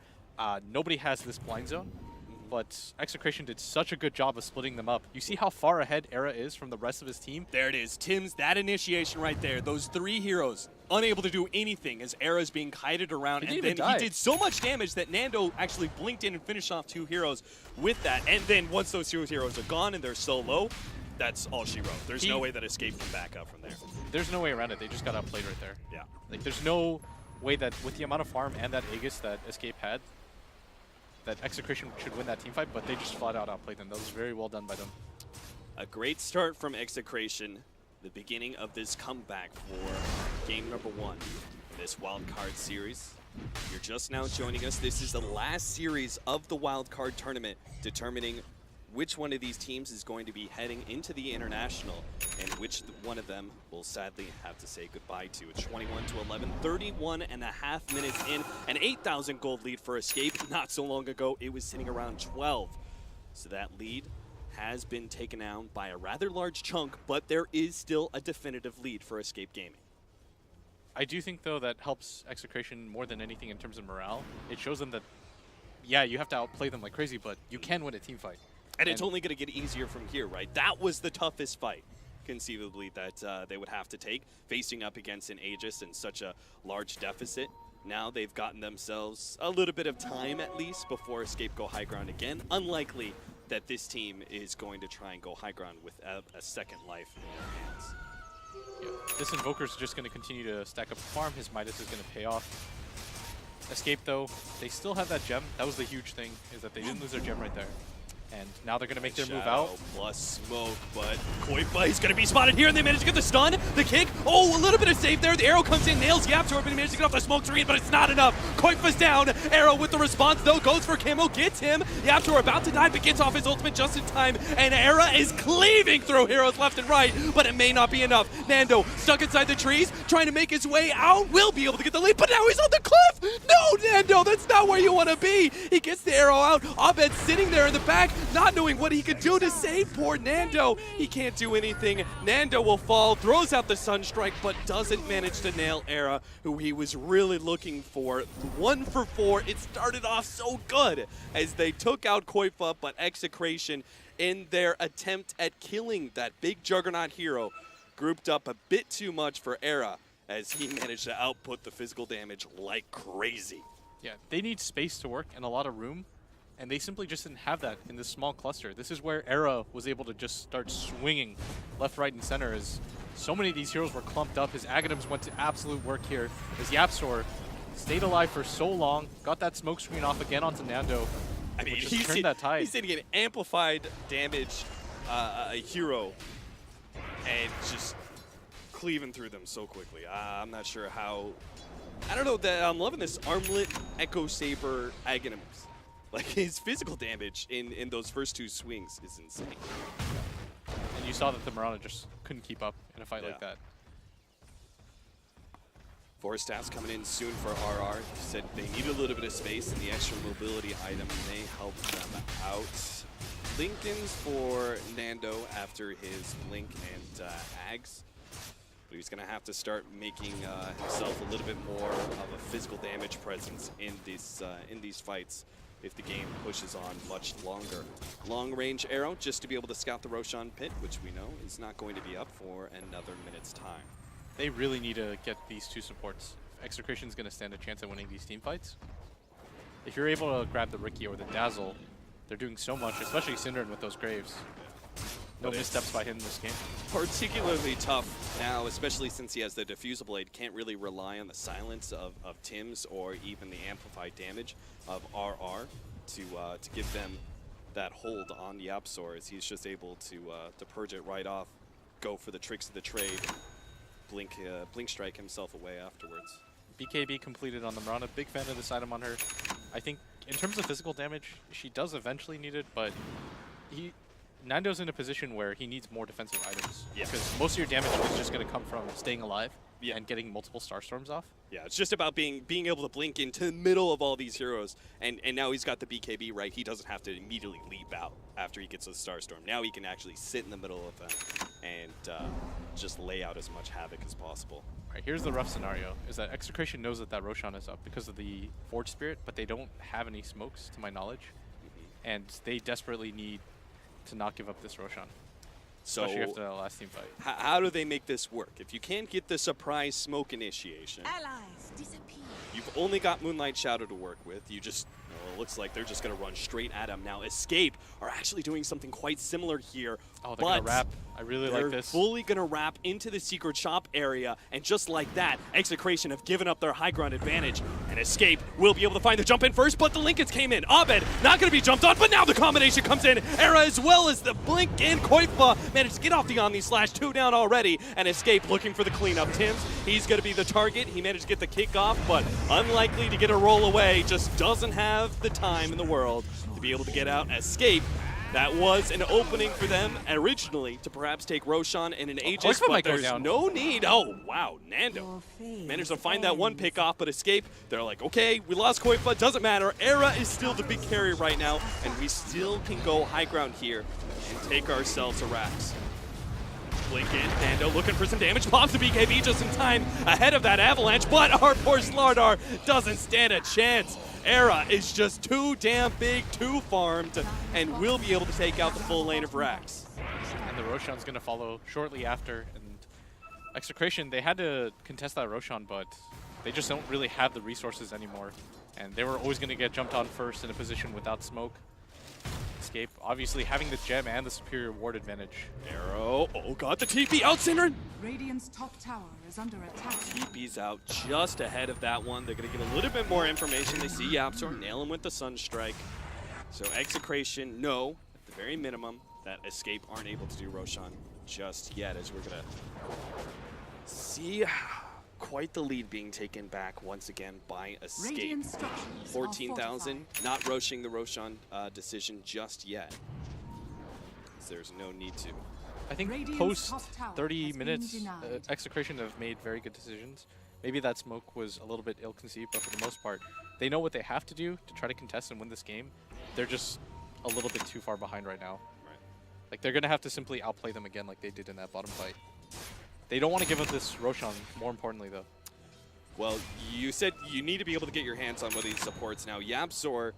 nobody has this blind zone. But Execration did such a good job of splitting them up. You see how far ahead Era is from the rest of his team? There it is. Tim's, that initiation right there. Those 3 heroes unable to do anything as Era's being kited around. And then he did so much damage that Nando actually blinked in and finished off 2 heroes with that. And then once those 2 heroes are gone and they're so low, that's all she wrote. There's no way that Escape can back up from there. There's no way around it. They just got outplayed right there. Yeah. Like, there's no way that with the amount of farm and that Aegis that Escape had, that Execration should win that team fight, but they just flat out outplayed them. That was very well done by them. A great start from Execration. The beginning of this comeback for game number 1 in this wildcard series. You're just now joining us. This is the last series of the wildcard tournament, determining which one of these teams is going to be heading into the international and which one of them will sadly have to say goodbye to. It's 21-11, 31.5 minutes in, an 8,000 gold lead for Escape. Not so long ago, it was sitting around 12. So that lead has been taken down by a rather large chunk, but there is still a definitive lead for Escape Gaming. I do think, though, that helps Execration more than anything in terms of morale. It shows them that, yeah, you have to outplay them like crazy, but you can win a team fight. And it's only going to get easier from here, right? That was the toughest fight, conceivably, that they would have to take, facing up against an Aegis in such a large deficit. Now they've gotten themselves a little bit of time, at least, before Escape go high ground again. Unlikely that this team is going to try and go high ground with a second life in their hands. Yeah. This Invoker's just going to continue to stack up the farm. His Midas is going to pay off. Escape, though, they still have that gem. That was the huge thing, is that they didn't lose their gem right there. And now they're going to make their move out. Plus smoke, but Koifa is going to be spotted here, and they manage to get the stun, the kick. Oh, a little bit of save there. The arrow comes in, nails Yaptor, but he manages to get off the smoke screen, but it's not enough. Koifa's down. Arrow with the response, though, goes for Camo, gets him. Yaptor about to die, but gets off his ultimate just in time, and Era is cleaving through heroes left and right, but it may not be enough. Nando, stuck inside the trees, trying to make his way out, will be able to get the lead, but now he's on the cliff! No, Nando, that's not where you want to be. He gets the arrow out. Abed sitting there in the back, not knowing what he could do to save poor Nando. He can't do anything. Nando will fall, throws out the Sunstrike, but doesn't manage to nail Era, who he was really looking for. 1 for 4. It started off so good as they took out Koifa, but Execration, in their attempt at killing that big Juggernaut hero, grouped up a bit too much for Era, as he managed to output the physical damage like crazy. Yeah, they need space to work and a lot of room, and they simply just didn't have that in this small cluster. This is where Era was able to just start swinging left, right, and center, as so many of these heroes were clumped up. His Aghanims went to absolute work here. His Yapsor stayed alive for so long, got that smoke screen off again onto Nando. I mean, he's hitting an amplified damage hero and just cleaving through them so quickly. I'm not sure how. I don't know that I'm loving this Armlet Echo Saber Aghanims. Like, his physical damage in those first 2 swings is insane. And you saw that the Mirana just couldn't keep up in a fight like that. Forest Staffs coming in soon for RR. Said they need a little bit of space, and the extra mobility item may help them out. Lincoln's for Nando after his Blink and Ags. But he's going to have to start making himself a little bit more of a physical damage presence in these fights if the game pushes on much longer. Long-range arrow just to be able to scout the Roshan pit, which we know is not going to be up for another minute's time. They really need to get these 2 supports. Execration's going to stand a chance at winning these team fights. If you're able to grab the Riki or the Dazzle, they're doing so much, especially Synderen with those Graves. No missteps by him in this game. Particularly tough now, especially since he has the Diffusal Blade. Can't really rely on the silence of Tim's or even the amplified damage of RR to give them that hold on the Yapsor, as he's just able to purge it right off, go for the tricks of the trade, blink strike himself away afterwards. BKB completed on the Mirana. Big fan of this item on her. I think in terms of physical damage, she does eventually need it, but Nando's in a position where he needs more defensive items. Yeah. Because most of your damage is just going to come from staying alive and getting multiple Starstorms off. Yeah, it's just about being able to blink into the middle of all these heroes. And now he's got the BKB, right? He doesn't have to immediately leap out after he gets a Starstorm. Now he can actually sit in the middle of them and just lay out as much havoc as possible. All right, here's the rough scenario, is that Execration knows that Roshan is up because of the Forge Spirit, but they don't have any smokes, to my knowledge. And they desperately need to not give up this Roshan, especially after that last team fight. How do they make this work? If you can't get the surprise smoke initiation, Allies disappear. you've only got Moonlight Shadow to work with. You just, well, it looks like they're just going to run straight at him. Now, Escape are actually doing something quite similar here. Oh, they're going to wrap. I really like this. They're fully going to wrap into the secret shop area, and just like that, Execration have given up their high ground advantage, and Escape will be able to find the jump in first, but the Lincolns came in. Abed not going to be jumped on, but now the combination comes in. Era as well as the Blink and Koifa managed to get off the Omni Slash, 2 down already, and Escape looking for the cleanup. Tim's, he's going to be the target. He managed to get the kickoff, but unlikely to get a roll away, just doesn't have the time in the world to be able to get out. Escape, that was an opening for them originally to perhaps take Roshan in an Aegis, but there's no need. Oh, wow, Nando managed to find that 1 pick off, but Escape, they're like, okay, we lost Koifa, doesn't matter. Era is still the big carry right now, and we still can go high ground here and take ourselves a Rax. Blink in, Nando looking for some damage, pops the BKB just in time ahead of that avalanche, but our poor Slardar doesn't stand a chance. Era is just too damn big, too farmed, and will be able to take out the full lane of Rax. And the Roshan's going to follow shortly after. And Execration, they had to contest that Roshan, but they just don't really have the resources anymore. And they were always going to get jumped on first in a position without smoke. Escape, obviously having the gem and the superior ward advantage. Arrow, oh god, the TP out, Synderen! Radiant's top tower is under attack. TP's out just ahead of that one. They're going to get a little bit more information. They see Yapsor, nail him with the Sunstrike. So Execration, no, at the very minimum, that Escape aren't able to do Roshan just yet, as we're going to see quite the lead being taken back once again by Escape. 14,000, not rushing the Roshan decision just yet. There's no need to. I think post 30 minutes, Execration have made very good decisions. maybe that smoke was a little bit ill-conceived, but for the most part, they know what they have to do to try to contest and win this game. They're just a little bit too far behind right now. Right. Like, they're going to have to simply outplay them again like they did in that bottom fight. They don't want to give up this Roshan, more importantly, though. Well, you said you need to be able to get your hands on one of these supports now. YapzOr,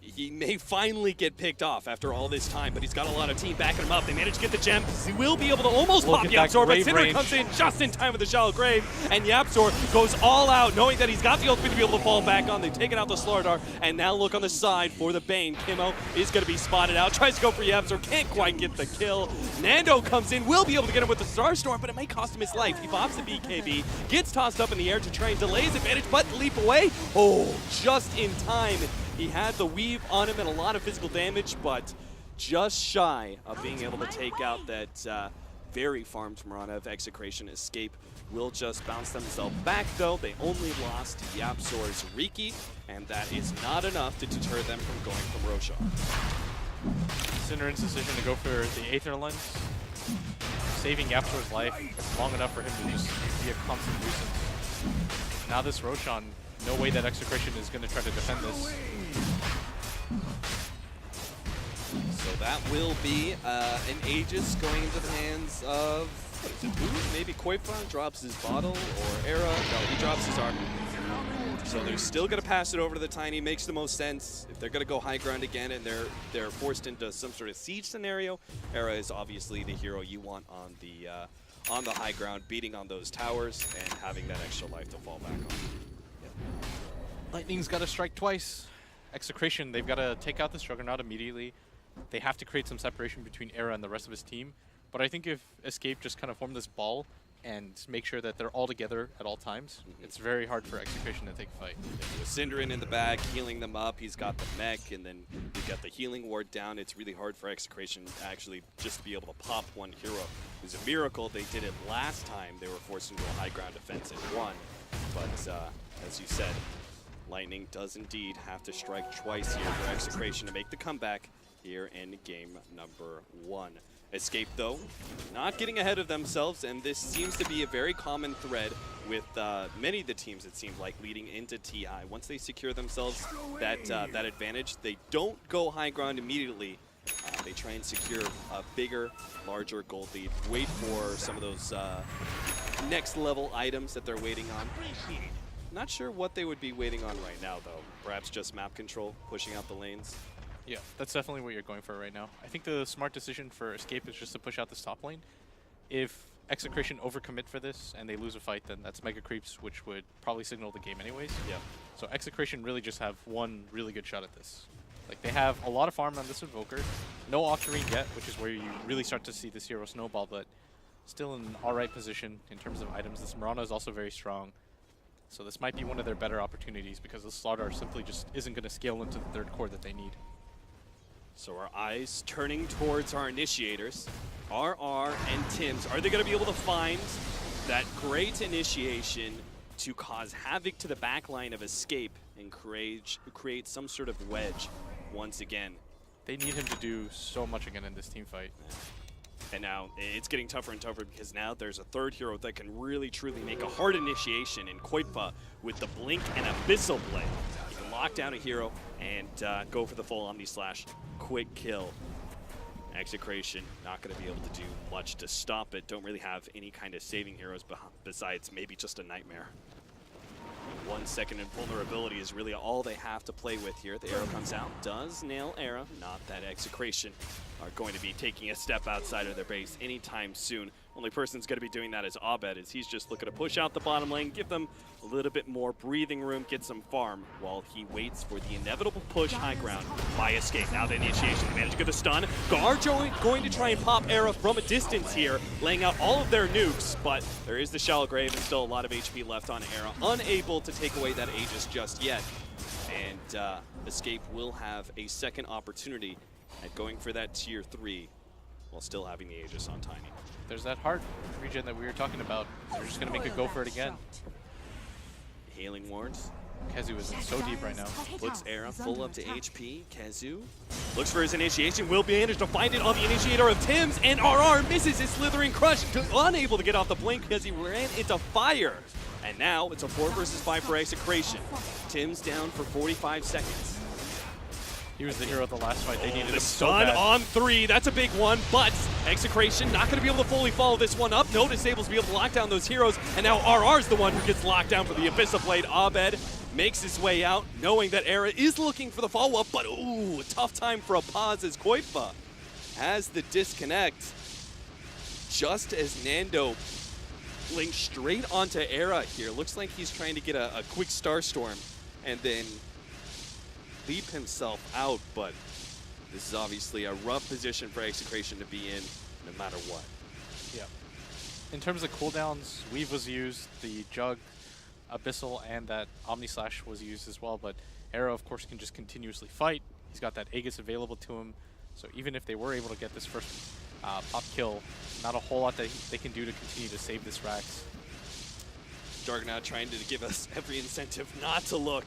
he may finally get picked off after all this time, but he's got a lot of team backing him up. They managed to get the gem. He will be able to almost pop YapzOr, but Cinder comes in just in time with the shallow grave, and YapzOr goes all out, knowing that he's got the ultimate to be able to fall back on. They've taken out the Slardar, and now look on the side for the Bane. Kimo is going to be spotted out, tries to go for YapzOr, can't quite get the kill. Nando comes in, will be able to get him with the Starstorm, but it may cost him his life. He pops the BKB, gets tossed up in the air to try and delay his advantage, but leap away. Oh, just in time. He had the weave on him and a lot of physical damage, but just shy of being able to take out that very farmed Mirana of Execration. Escape will just bounce themselves back, though. They only lost to YapzOr's Riki, and that is not enough to deter them from going from Roshan. Cinderin's decision to go for the Aether Lens, saving YapzOr's life long enough for him to just be a constant nuisance. Now this Roshan, no way that Execration is going to try to defend this. So that will be an Aegis going into the hands of, what is it, who? Maybe Koifa drops his bottle, or Era. No, he drops his armor. So they're still going to pass it over to the Tiny. Makes the most sense. If they're going to go high ground again and they're forced into some sort of siege scenario, Era is obviously the hero you want on the high ground, beating on those towers and having that extra life to fall back on. Lightning's got to strike twice. Execration, they've got to take out this Juggernaut immediately. They have to create some separation between Era and the rest of his team. But I think if Escape just kind of form this ball and make sure that they're all together at all times, it's very hard for Execration to take a fight. With Cinderin in the back, healing them up, he's got the mech, and then we've got the healing ward down. It's really hard for Execration actually just to be able to pop one hero. It was a miracle they did it last time. They were forced into a high ground defense and won. But as you said, Lightning does indeed have to strike twice here for Execration to make the comeback here in game number 1. Escape, though, not getting ahead of themselves, and this seems to be a very common thread with many of the teams, it seems like, leading into TI. Once they secure themselves that advantage, they don't go high ground immediately. They try and secure a bigger, larger gold lead, wait for some of those next level items that they're waiting on. Not sure what they would be waiting on right now, though. Perhaps just map control, pushing out the lanes. Yeah, that's definitely what you're going for right now. I think the smart decision for Escape is just to push out this top lane. If Execration overcommit for this and they lose a fight, then that's Mega Creeps, which would probably signal the game anyways. Yeah. So Execration really just have one really good shot at this. Like, they have a lot of farm on this Invoker. No Octarine yet, which is where you really start to see this hero snowball, but still in an alright position in terms of items. This Mirana is also very strong. So this might be one of their better opportunities because the Slardar simply just isn't going to scale into the third core that they need. So our eyes turning towards our initiators, RR and Tims. Are they going to be able to find that great initiation to cause havoc to the backline of Escape and create some sort of wedge once again? They need him to do so much again in this team fight. And now it's getting tougher and tougher because now there's a third hero that can really truly make a hard initiation in Koifa with the Blink and Abyssal Blade. He can lock down a hero and go for the full Omni Slash. Quick kill. Execration not going to be able to do much to stop it. Don't really have any kind of saving heroes besides maybe just a Nightmare. 1 second invulnerability is really all they have to play with here. The arrow comes out, does nail Era. Not that Execration are going to be taking a step outside of their base anytime soon. Only person that's going to be doing that is Abed, as he's just looking to push out the bottom lane, give them a little bit more breathing room, get some farm, while he waits for the inevitable push high ground by Escape. Now the initiation, they manage to get the stun. Gar going to try and pop Era from a distance here, laying out all of their nukes, but there is the shallow grave and still a lot of HP left on Era, unable to take away that Aegis just yet. And Escape will have a second opportunity at going for that tier 3 while still having the Aegis on Tiny. There's that heart regen that we were talking about. They're just going to make a go for it again. Healing wards. Kezu is in so deep right now. Puts Era full up to HP. Kezu looks for his initiation. Will manage to find it on the initiator of Tims, and RR misses his slithering crush, unable to get off the blink because he ran into fire. And now it's a 4 versus 5 for Execration. Tim's down for 45 seconds. He was the hero of the last fight. They needed The him so stun bad. on 3, that's a big one, but Execration not going to be able to fully follow this one up. No disables to be able to lock down those heroes, and now RR's the one who gets locked down for the Abyssal Blade. Abed makes his way out, knowing that Era is looking for the follow-up, but ooh, tough time for a pause as Koifa has the disconnect. Just as Nando blinks straight onto Era here. Looks like he's trying to get a quick Starstorm and then leap himself out, but this is obviously a rough position for Execration to be in no matter what. Yeah. In terms of cooldowns, Weave was used, the Jug, Abyssal, and that Omni Slash was used as well, but Era, of course, can just continuously fight. He's got that Aegis available to him, so even if they were able to get this first pop kill, not a whole lot that they can do to continue to save this Rax. Juggernaut trying to give us every incentive not to look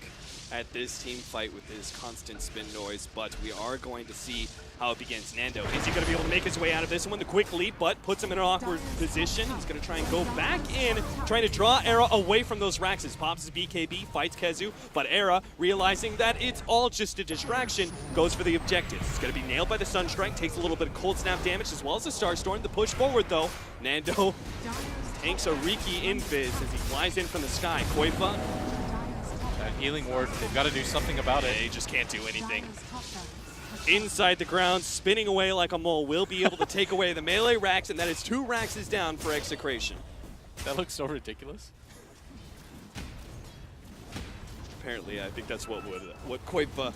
at this team fight with his constant spin noise, but we are going to see how it begins. Nando, is he going to be able to make his way out of this one? The quick leap, but puts him in an awkward position. He's going to try and go back in, trying to draw Era away from those Raxes. Pops his BKB, fights Kezu, but Era, realizing that it's all just a distraction, goes for the objective. He's going to be nailed by the Sunstrike, takes a little bit of cold snap damage as well as the Starstorm. The push forward, though, Nando tanks a Riki invis as he flies in from the sky. Koifa, That healing ward, they've got to do something about it. they just can't do anything. Inside the ground, spinning away like a mole, will be able to take away the melee Rax, and that is 2 Raxes down for Execration. That looks so ridiculous. Apparently, I think that's what Koifa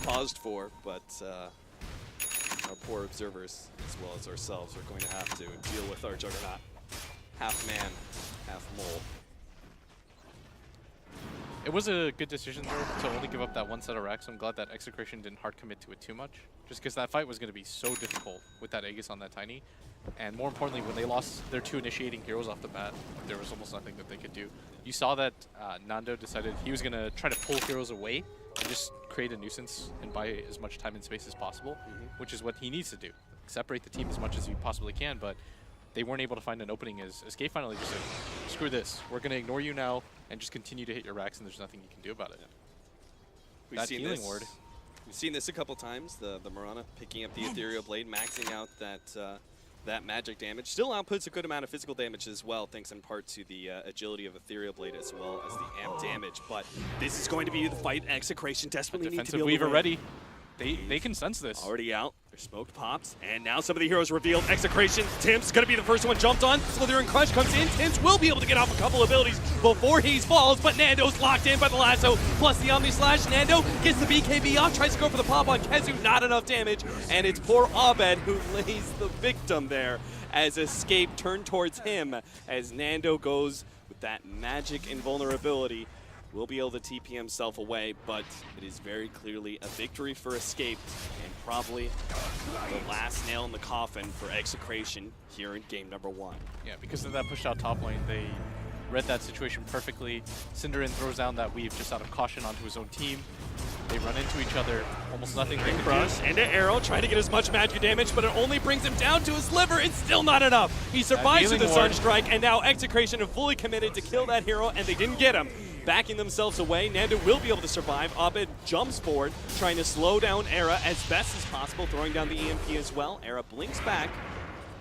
paused for, but our poor observers, as well as ourselves, are going to have to deal with our Juggernaut. Half man, half mole. It was a good decision, though, to only give up that one set of Rax. I'm glad that Execration didn't hard commit to it too much, just because that fight was going to be so difficult with that Aegis on that Tiny. And more importantly, when they lost their 2 initiating heroes off the bat, there was almost nothing that they could do. You saw that Nando decided he was going to try to pull heroes away and just create a nuisance and buy as much time and space as possible, which is what he needs to do. Separate the team as much as you possibly can, but they weren't able to find an opening as Escape finally just said, screw this, we're going to ignore you now and just continue to hit your Rax, and there's nothing you can do about it. We've seen healing ward. We've seen this a couple times, the Mirana picking up the Ethereal Blade, maxing out that magic damage. Still outputs a good amount of physical damage as well, thanks in part to the agility of Ethereal Blade as well as the amp damage. But this is going to be the fight Execration desperately need to be able to Weaver win. ready. They can sense this. Already out. Their smoked pops. And now some of the heroes revealed. Execration. Tim's going to be the first one jumped on. Slithering Crush comes in. Tim's will be able to get off a couple abilities before he falls, but Nando's locked in by the lasso. Plus the Omni Slash. Nando gets the BKB off. Tries to go for the pop on Kezu. Not enough damage. And it's poor Abed who lays the victim there as Escape turned towards him as Nando goes with that magic invulnerability. Will be able to TP himself away, but it is very clearly a victory for Escape and probably the last nail in the coffin for Execration here in game number 1. Yeah, because of that push out top lane, they read that situation perfectly. Cinderin throws down that weave just out of caution onto his own team. They run into each other, almost nothing they can Cross do. and an arrow, trying to get as much magic damage, but it only brings him down to his liver. It's still not enough. He survives with the Sunstrike, and now Execration are fully committed to kill that hero, and they didn't get him. Backing themselves away, Nando will be able to survive. Abed jumps forward, trying to slow down Era as best as possible, throwing down the EMP as well. Era blinks back,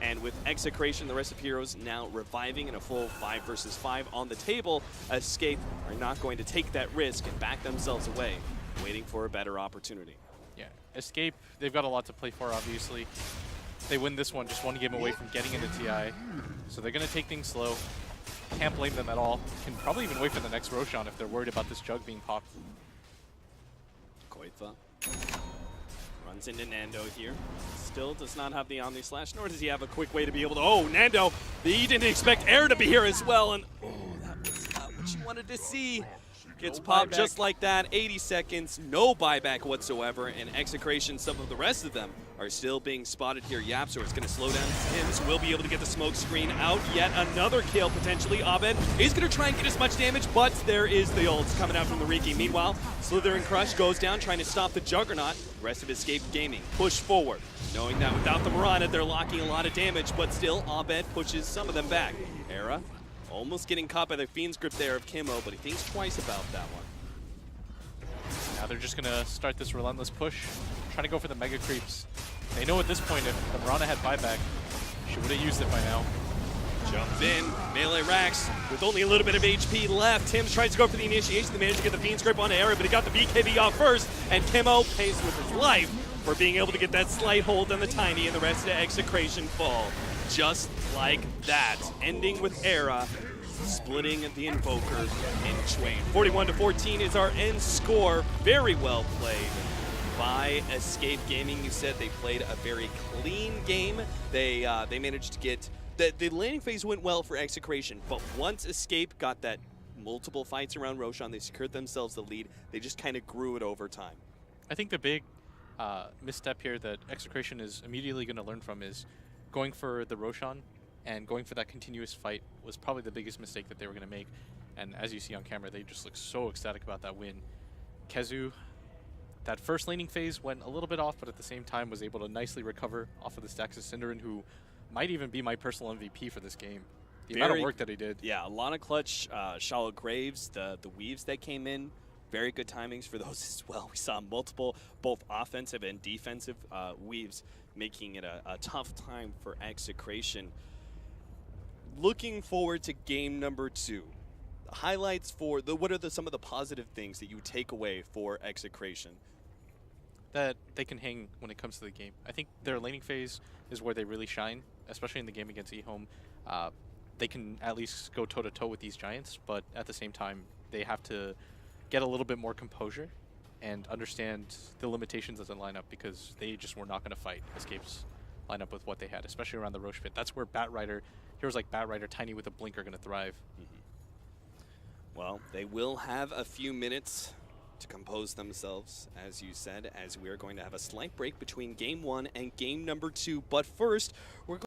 and with Execration, the rest of heroes now reviving in a full 5 versus 5 on the table, Escape are not going to take that risk and back themselves away, waiting for a better opportunity. Yeah, Escape, they've got a lot to play for, obviously. They win this one, just one game away from getting into TI. So they're going to take things slow. Can't blame them at all. Can probably even wait for the next Roshan if they're worried about this Jug being popped. Koifa runs into Nando here. Still does not have the Omni Slash, nor does he have a quick way to be able to... Oh, Nando! He didn't expect Air to be here as well, and oh, that was not what you wanted to see. Gets popped just like that, 80 seconds, no buyback whatsoever, and Execration, some of the rest of them are still being spotted here. Yapster is going to slow down Tims, will be able to get the smoke screen out. Yet another kill, potentially. Abed is going to try and get as much damage, but there is the ults coming out from the Riki. Meanwhile, Slithering Crush goes down, trying to stop the Juggernaut. The rest of Escape Gaming push forward, knowing that without the Mirana, they're locking a lot of damage, but still, Abed pushes some of them back. Era Almost getting caught by the Fiend's grip there of Kimmo, but he thinks twice about that one. Now they're just going to start this relentless push, trying to go for the Mega Creeps. They know at this point if the Mirana had buyback, she would have used it by now. Jumps in, melee racks with only a little bit of HP left. Tim's tries to go for the initiation. They managed to get the Fiend's grip on Era, but he got the BKB off first, and Kimmo pays with his life for being able to get that slight hold on the Tiny, and the rest of the Execration fall. Just like that, ending with Era splitting the Invoker in twain. 41-14 is our end score. Very well played by Escape Gaming. You said they played a very clean game. They managed to get the laning phase went well for Execration, but once Escape got that multiple fights around Roshan, they secured themselves the lead. They just kind of grew it over time. I think the big misstep here that Execration is immediately going to learn from is going for the Roshan and going for that continuous fight was probably the biggest mistake that they were going to make. And as you see on camera, they just look so ecstatic about that win. Kezu, that first laning phase went a little bit off, but at the same time was able to nicely recover off of the stacks of Cinderin, who might even be my personal MVP for this game. The amount of work that he did. Yeah, a lot of clutch, shallow graves, the weaves that came in, very good timings for those as well. We saw multiple, both offensive and defensive weaves, making it a tough time for Execration. Looking forward to game number 2. Highlights for what are some of the positive things that you take away for Execration? That they can hang when it comes to the game. I think their laning phase is where they really shine, especially in the game against eHome. They can at least go toe-to-toe with these giants, but at the same time, they have to get a little bit more composure and understand the limitations of the lineup, because they just were not going to fight Escape's lineup with what they had, especially around the Roche pit. That's where heroes like Batrider, Tiny with a blink are going to thrive. Well, they will have a few minutes to compose themselves, as you said, as we are going to have a slight break between game 1 and game number 2. But first, we're going